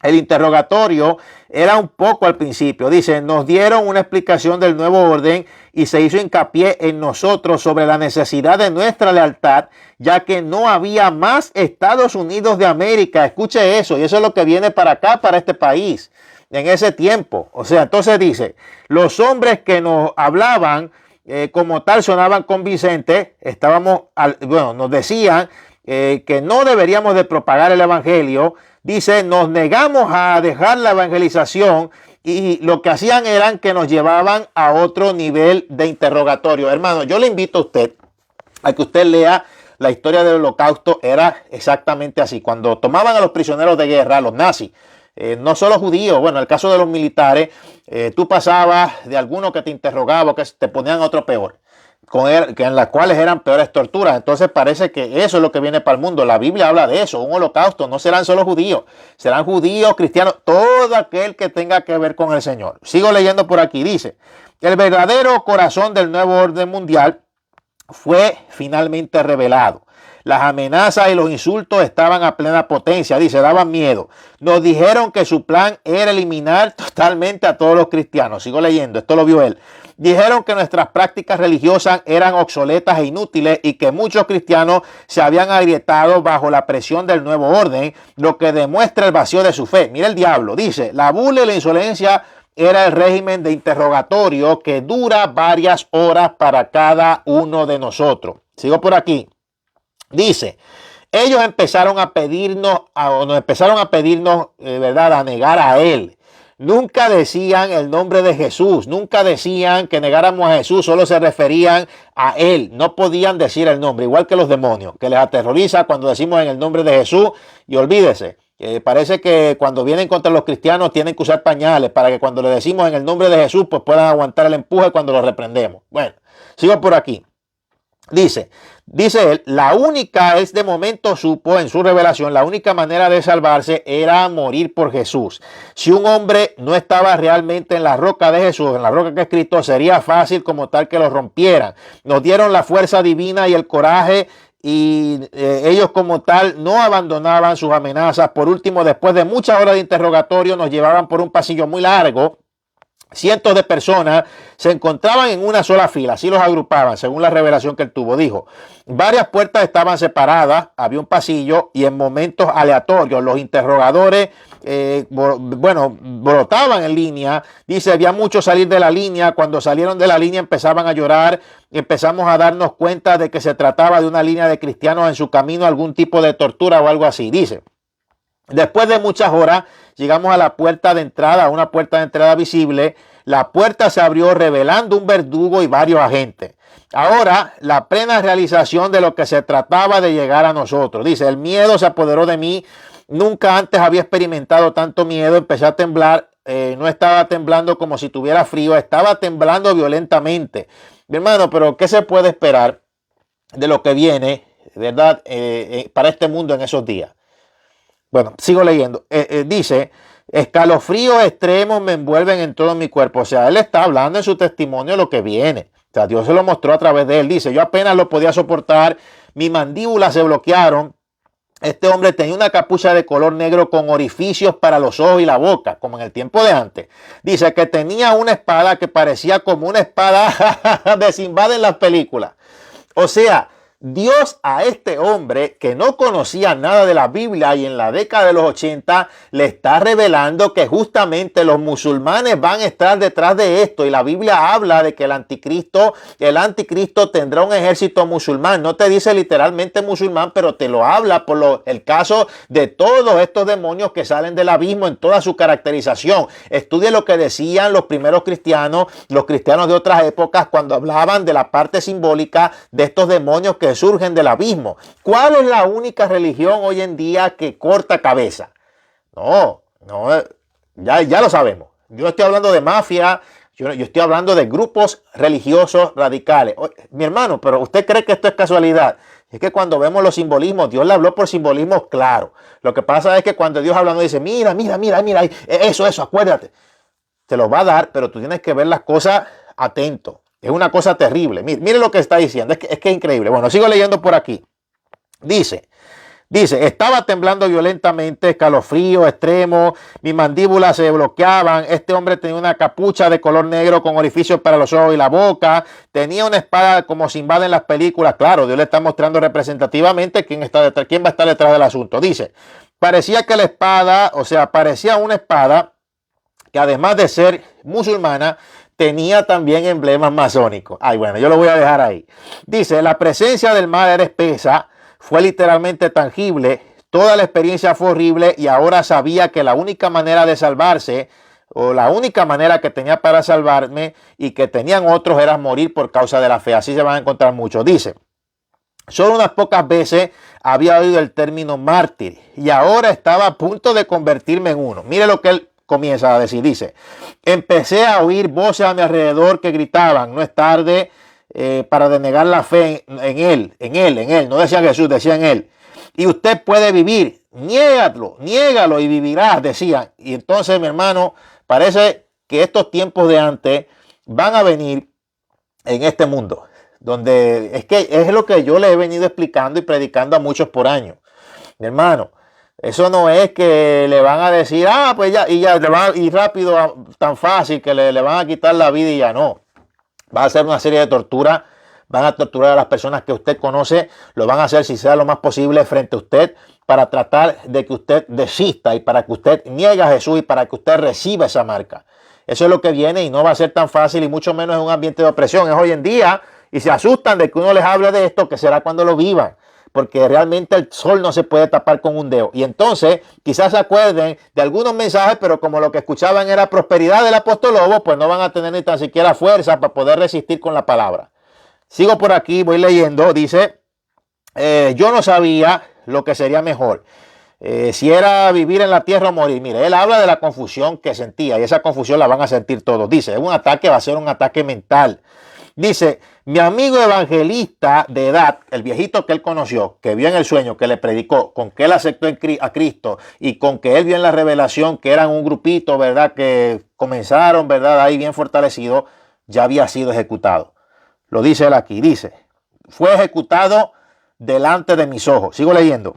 El interrogatorio era un poco al principio. Dice, nos dieron una explicación del nuevo orden y se hizo hincapié en nosotros sobre la necesidad de nuestra lealtad, ya que no había más Estados Unidos de América. Escuche eso, y eso es lo que viene para acá, para este país. En ese tiempo, o sea, entonces dice, los hombres que nos hablaban como tal sonaban convincentes, nos decían que no deberíamos de propagar el evangelio. Dice, nos negamos a dejar la evangelización y lo que hacían eran que nos llevaban a otro nivel de interrogatorio. Hermano, yo le invito a usted a que usted lea la historia del Holocausto. Era exactamente así. Cuando tomaban a los prisioneros de guerra, los nazis, no solo judíos, bueno, en el caso de los militares, tú pasabas de alguno que te interrogaba, que te ponían otro peor, que en las cuales eran peores torturas. Entonces parece que eso es lo que viene para el mundo. La Biblia habla de eso, un holocausto. No serán solo judíos, serán judíos, cristianos, todo aquel que tenga que ver con el Señor. Sigo leyendo por aquí, dice, el verdadero corazón del nuevo orden mundial fue finalmente revelado. Las amenazas y los insultos estaban a plena potencia, dice, daban miedo. Nos dijeron que su plan era eliminar totalmente a todos los cristianos. Sigo leyendo, esto lo vio él. Dijeron que nuestras prácticas religiosas eran obsoletas e inútiles y que muchos cristianos se habían agrietado bajo la presión del nuevo orden, lo que demuestra el vacío de su fe. Mira el diablo, dice, la burla y la insolencia era el régimen de interrogatorio que dura varias horas para cada uno de nosotros. Sigo por aquí. Dice, ellos empezaron a pedirnos, ¿verdad?, a negar a él. Nunca decían el nombre de Jesús, nunca decían que negáramos a Jesús, solo se referían a él. No podían decir el nombre, igual que los demonios, que les aterroriza cuando decimos en el nombre de Jesús. Y olvídese, parece que cuando vienen contra los cristianos tienen que usar pañales para que cuando le decimos en el nombre de Jesús, pues puedan aguantar el empuje cuando los reprendemos. Bueno, sigo por aquí. Dice él, la única, es de momento supo en su revelación, la única manera de salvarse era morir por Jesús. Si un hombre no estaba realmente en la roca de Jesús, en la roca que es Cristo, sería fácil como tal que lo rompieran. Nos dieron la fuerza divina y el coraje y ellos como tal no abandonaban sus amenazas. Por último, después de muchas horas de interrogatorio, nos llevaban por un pasillo muy largo. Cientos de personas se encontraban en una sola fila, así los agrupaban, según la revelación que él tuvo. Dijo, varias puertas estaban separadas, había un pasillo y en momentos aleatorios los interrogadores, brotaban en línea. Dice, había muchos salir de la línea. Cuando salieron de la línea empezaban a llorar. Empezamos a darnos cuenta de que se trataba de una línea de cristianos en su camino a algún tipo de tortura o algo así. Dice, después de muchas horas, llegamos a la puerta de entrada, a una puerta de entrada visible. La puerta se abrió revelando un verdugo y varios agentes. Ahora, la plena realización de lo que se trataba de llegar a nosotros. Dice, el miedo se apoderó de mí. Nunca antes había experimentado tanto miedo. Empecé a temblar. No estaba temblando como si tuviera frío. Estaba temblando violentamente. Mi hermano, pero ¿qué se puede esperar de lo que viene, verdad, para este mundo en esos días? Bueno, sigo leyendo. Dice, escalofríos extremos me envuelven en todo mi cuerpo. O sea, él está hablando en su testimonio lo que viene. O sea, Dios se lo mostró a través de él. Dice, yo apenas lo podía soportar. Mis mandíbulas se bloquearon. Este hombre tenía una capucha de color negro con orificios para los ojos y la boca, como en el tiempo de antes. Dice que tenía una espada que parecía como una espada de Sinbad en las películas. O sea, Dios a este hombre que no conocía nada de la Biblia y en la década de los 80 le está revelando que justamente los musulmanes van a estar detrás de esto. Y la Biblia habla de que el anticristo tendrá un ejército musulmán. No te dice literalmente musulmán, pero te lo habla por el caso de todos estos demonios que salen del abismo en toda su caracterización. Estudie lo que decían los primeros cristianos, los cristianos de otras épocas, cuando hablaban de la parte simbólica de estos demonios que surgen del abismo. ¿Cuál es la única religión hoy en día que corta cabeza? No, ya lo sabemos. Yo estoy hablando de mafia, yo estoy hablando de grupos religiosos radicales. Mi hermano, pero ¿usted cree que esto es casualidad? Es que cuando vemos los simbolismos, Dios le habló por simbolismos claros. Lo que pasa es que cuando Dios habla, dice, mira, eso, acuérdate. Te lo va a dar, pero tú tienes que ver las cosas atento. Es una cosa terrible. Mire lo que está diciendo. Es que es increíble. Bueno, sigo leyendo por aquí. Dice, estaba temblando violentamente, escalofrío extremo, mis mandíbulas se bloqueaban. Este hombre tenía una capucha de color negro con orificios para los ojos y la boca. Tenía una espada como Sinbad en las películas. Claro, Dios le está mostrando representativamente quién va a estar detrás del asunto. Dice, parecía que la espada, parecía una espada que además de ser musulmana, tenía también emblemas masónicos. Ay, bueno, yo lo voy a dejar ahí. Dice, la presencia del mal era espesa, fue literalmente tangible, toda la experiencia fue horrible y ahora sabía que la única manera de salvarse, o la única manera que tenía para salvarme y que tenían otros, era morir por causa de la fe. Así se van a encontrar muchos. Dice, Solo unas pocas veces había oído el término mártir y ahora estaba a punto de convertirme en uno. Mire lo que él comienza a decir. Dice, empecé a oír voces a mi alrededor que gritaban, no es tarde para denegar la fe en él. No decían Jesús, decían él. Y usted puede vivir, niégalo y vivirás, decían. Y entonces, mi hermano, parece que estos tiempos de antes van a venir en este mundo, donde es que es lo que yo le he venido explicando y predicando a muchos por año. Mi hermano, eso no es que le van a decir, pues ya, y ya le van a ir rápido, tan fácil que le van a quitar la vida y ya no. Va a ser una serie de torturas, van a torturar a las personas que usted conoce, lo van a hacer si sea lo más posible frente a usted para tratar de que usted desista y para que usted niegue a Jesús y para que usted reciba esa marca. Eso es lo que viene y no va a ser tan fácil y mucho menos en un ambiente de opresión. Es hoy en día y se asustan de que uno les hable de esto, que será cuando lo vivan, porque realmente el sol no se puede tapar con un dedo. Y entonces quizás se acuerden de algunos mensajes, pero como lo que escuchaban era prosperidad del apóstol Lobo, pues no van a tener ni tan siquiera fuerza para poder resistir con la palabra. Sigo por aquí, voy leyendo, dice, yo no sabía lo que sería mejor. Si era vivir en la tierra o morir. Mire, él habla de la confusión que sentía y esa confusión la van a sentir todos. Dice, un ataque va a ser un ataque mental. Dice, mi amigo evangelista de edad, el viejito que él conoció, que vio en el sueño, que le predicó, con que él aceptó a Cristo y con que él vio en la revelación que eran un grupito, ¿verdad? Que comenzaron, ¿verdad? Ahí bien fortalecido, ya había sido ejecutado. Lo dice él aquí, dice, fue ejecutado delante de mis ojos. Sigo leyendo.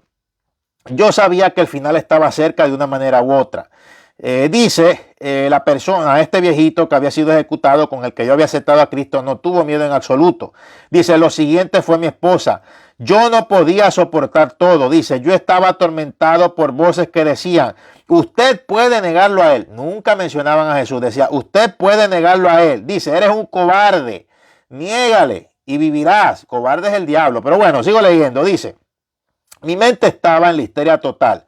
Yo sabía que el final estaba cerca de una manera u otra. Dice la persona, este viejito que había sido ejecutado, con el que yo había aceptado a Cristo, no tuvo miedo en absoluto. Dice, lo siguiente fue mi esposa. Yo no podía soportar todo. Dice, yo estaba atormentado por voces que decían, usted puede negarlo a él. Nunca mencionaban a Jesús. Decía, usted puede negarlo a él. Dice, eres un cobarde. Niégale y vivirás. Cobarde es el diablo. Pero bueno, sigo leyendo. Dice, mi mente estaba en la histeria total.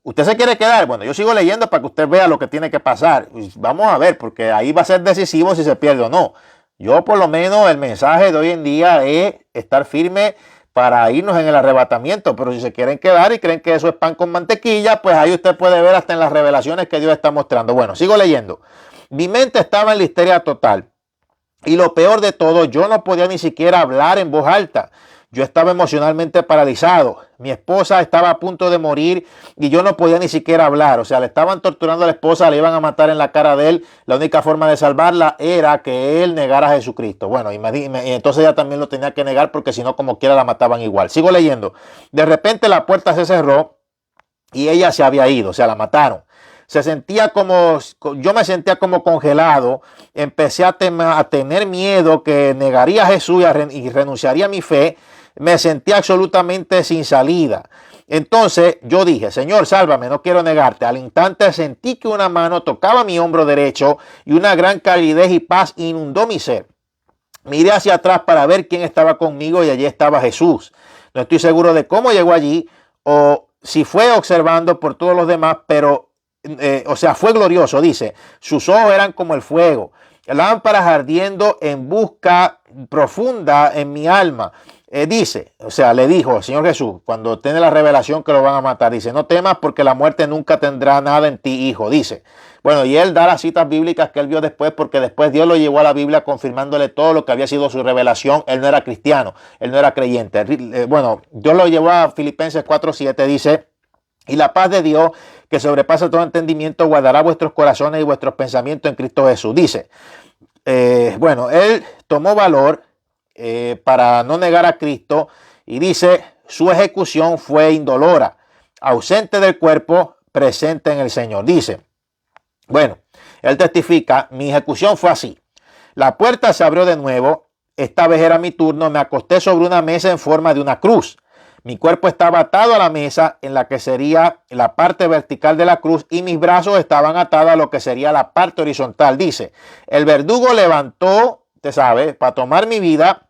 ¿Usted se quiere quedar? Bueno, yo sigo leyendo para que usted vea lo que tiene que pasar. Vamos a ver, porque ahí va a ser decisivo si se pierde o no. Yo por lo menos el mensaje de hoy en día es estar firme para irnos en el arrebatamiento. Pero si se quieren quedar y creen que eso es pan con mantequilla, pues ahí usted puede ver hasta en las revelaciones que Dios está mostrando. Bueno, sigo leyendo. Mi mente estaba en la histeria total. Y lo peor de todo, yo no podía ni siquiera hablar en voz alta. Yo estaba emocionalmente paralizado. Mi esposa estaba a punto de morir y yo no podía ni siquiera hablar. O sea, le estaban torturando a la esposa, le iban a matar en la cara de él. La única forma de salvarla era que él negara a Jesucristo. Bueno, y entonces ella también lo tenía que negar porque si no, como quiera, la mataban igual. Sigo leyendo. De repente la puerta se cerró y ella se había ido. O sea, la mataron. Yo me sentía como congelado. Empecé a tener miedo que negaría a Jesús y renunciaría a mi fe. Me sentí absolutamente sin salida. Entonces yo dije, Señor, sálvame, no quiero negarte. Al instante sentí que una mano tocaba mi hombro derecho y una gran calidez y paz inundó mi ser. Miré hacia atrás para ver quién estaba conmigo y allí estaba Jesús. No estoy seguro de cómo llegó allí o si fue observando por todos los demás, pero, fue glorioso, dice. Sus ojos eran como el fuego, lámparas ardiendo en busca profunda en mi alma. Le dijo el Señor Jesús, cuando tiene la revelación que lo van a matar, dice, no temas porque la muerte nunca tendrá nada en ti, hijo, dice. Bueno, y él da las citas bíblicas que él vio después, porque después Dios lo llevó a la Biblia confirmándole todo lo que había sido su revelación. Él no era cristiano, él no era creyente. Dios lo llevó a Filipenses 4:7, dice, y la paz de Dios, que sobrepasa todo entendimiento, guardará vuestros corazones y vuestros pensamientos en Cristo Jesús. Dice, él tomó valor para no negar a Cristo y dice, su ejecución fue indolora, ausente del cuerpo, presente en el Señor. Dice, él testifica, mi ejecución fue así. La puerta se abrió de nuevo, esta vez era mi turno, me acosté sobre una mesa en forma de una cruz. Mi cuerpo estaba atado a la mesa en la que sería la parte vertical de la cruz y mis brazos estaban atados a lo que sería la parte horizontal. Dice, el verdugo levantó, usted sabe, para tomar mi vida,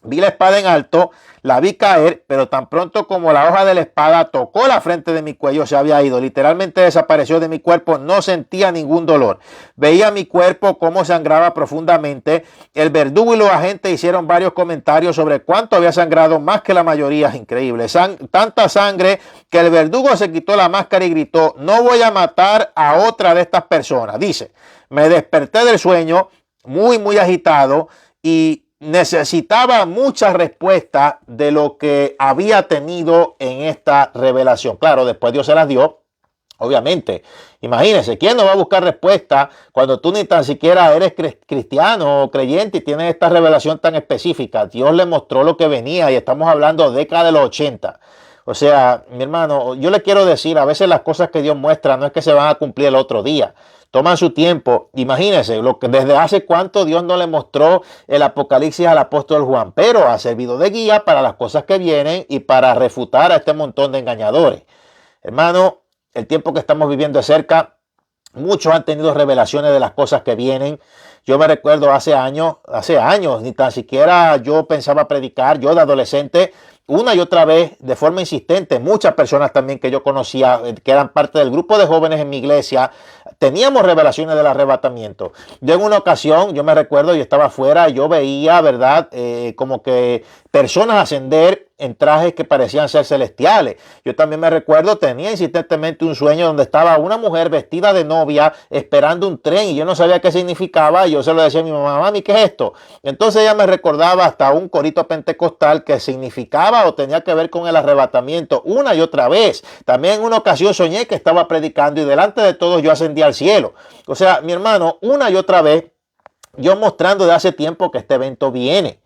Vi la espada en alto, la vi caer, pero tan pronto como la hoja de la espada tocó la frente de mi cuello, se había ido. Literalmente desapareció de mi cuerpo, no sentía ningún dolor. Veía mi cuerpo cómo sangraba profundamente. El verdugo y los agentes hicieron varios comentarios sobre cuánto había sangrado, más que la mayoría. Increíble. Tanta sangre que el verdugo se quitó la máscara y gritó: no voy a matar a otra de estas personas. Dice: me desperté del sueño muy agitado y necesitaba mucha respuesta de lo que había tenido en esta revelación. Claro, después Dios se las dio. Obviamente, imagínense, ¿quién no va a buscar respuesta cuando tú ni tan siquiera eres cristiano o creyente y tienes esta revelación tan específica? Dios le mostró lo que venía y estamos hablando de década de los 80. O sea, mi hermano, yo le quiero decir, a veces las cosas que Dios muestra no es que se van a cumplir el otro día. Toman su tiempo. Imagínense, desde hace cuánto Dios no le mostró el Apocalipsis al apóstol Juan, pero ha servido de guía para las cosas que vienen y para refutar a este montón de engañadores. Hermano, el tiempo que estamos viviendo es cerca. Muchos han tenido revelaciones de las cosas que vienen. Yo me recuerdo hace años, ni tan siquiera yo pensaba predicar, yo de adolescente, una y otra vez, de forma insistente, muchas personas también que yo conocía, que eran parte del grupo de jóvenes en mi iglesia, teníamos revelaciones del arrebatamiento. Yo en una ocasión, yo me recuerdo, yo estaba afuera, yo veía, ¿verdad? Como que personas ascender en trajes que parecían ser celestiales. Yo también me recuerdo, tenía insistentemente un sueño donde estaba una mujer vestida de novia esperando un tren y yo no sabía qué significaba y yo se lo decía a mi mamá: mami, ¿qué es esto? Entonces ella me recordaba hasta un corito pentecostal que significaba o tenía que ver con el arrebatamiento una y otra vez. También en una ocasión soñé que estaba predicando y delante de todos yo ascendí al cielo. O sea, mi hermano, una y otra vez yo mostrando de hace tiempo que este evento viene,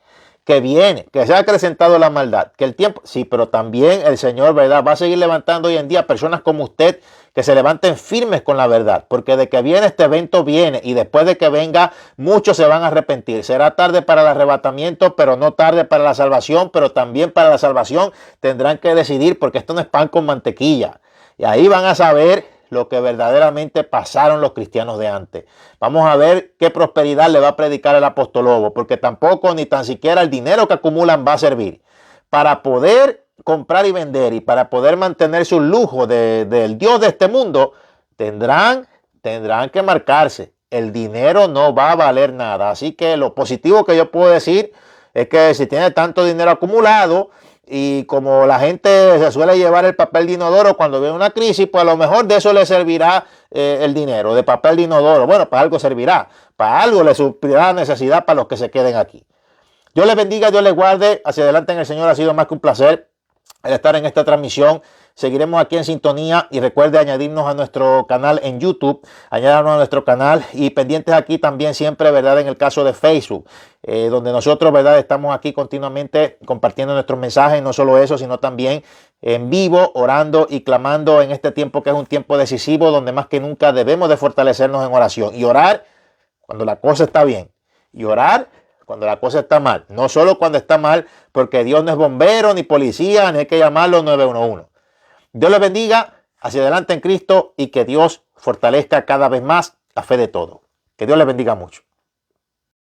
que se ha acrecentado la maldad, que el tiempo, sí, pero también el Señor, ¿verdad?, va a seguir levantando hoy en día personas como usted que se levanten firmes con la verdad, porque de que viene este evento viene y después de que venga muchos se van a arrepentir. Será tarde para el arrebatamiento, pero no tarde para la salvación, pero también para la salvación tendrán que decidir, porque esto no es pan con mantequilla. Y ahí van a saber lo que verdaderamente pasaron los cristianos de antes. Vamos a ver qué prosperidad le va a predicar el apóstol Lobo, porque tampoco ni tan siquiera el dinero que acumulan va a servir para poder comprar y vender y para poder mantener su lujo del Dios de este mundo. Tendrán que marcarse. El dinero no va a valer nada. Así que lo positivo que yo puedo decir es que si tiene tanto dinero acumulado, y como la gente se suele llevar el papel de inodoro cuando viene una crisis, pues a lo mejor de eso le servirá el dinero, de papel de inodoro. Bueno, para algo servirá, para algo le suplirá la necesidad para los que se queden aquí. Dios les bendiga, Dios les guarde. Hacia adelante en el Señor. Ha sido más que un placer el estar en esta transmisión. Seguiremos aquí en sintonía y recuerde añadirnos a nuestro canal en YouTube, añadirnos a nuestro canal y pendientes aquí también siempre, ¿verdad?, en el caso de Facebook, donde nosotros, ¿verdad?, estamos aquí continuamente compartiendo nuestros mensajes, no solo eso, sino también en vivo, orando y clamando en este tiempo que es un tiempo decisivo, donde más que nunca debemos de fortalecernos en oración y orar cuando la cosa está bien y orar cuando la cosa está mal, no solo cuando está mal, porque Dios no es bombero ni policía, ni hay que llamarlo 911. Dios les bendiga, hacia adelante en Cristo y que Dios fortalezca cada vez más la fe de todos. Que Dios les bendiga mucho.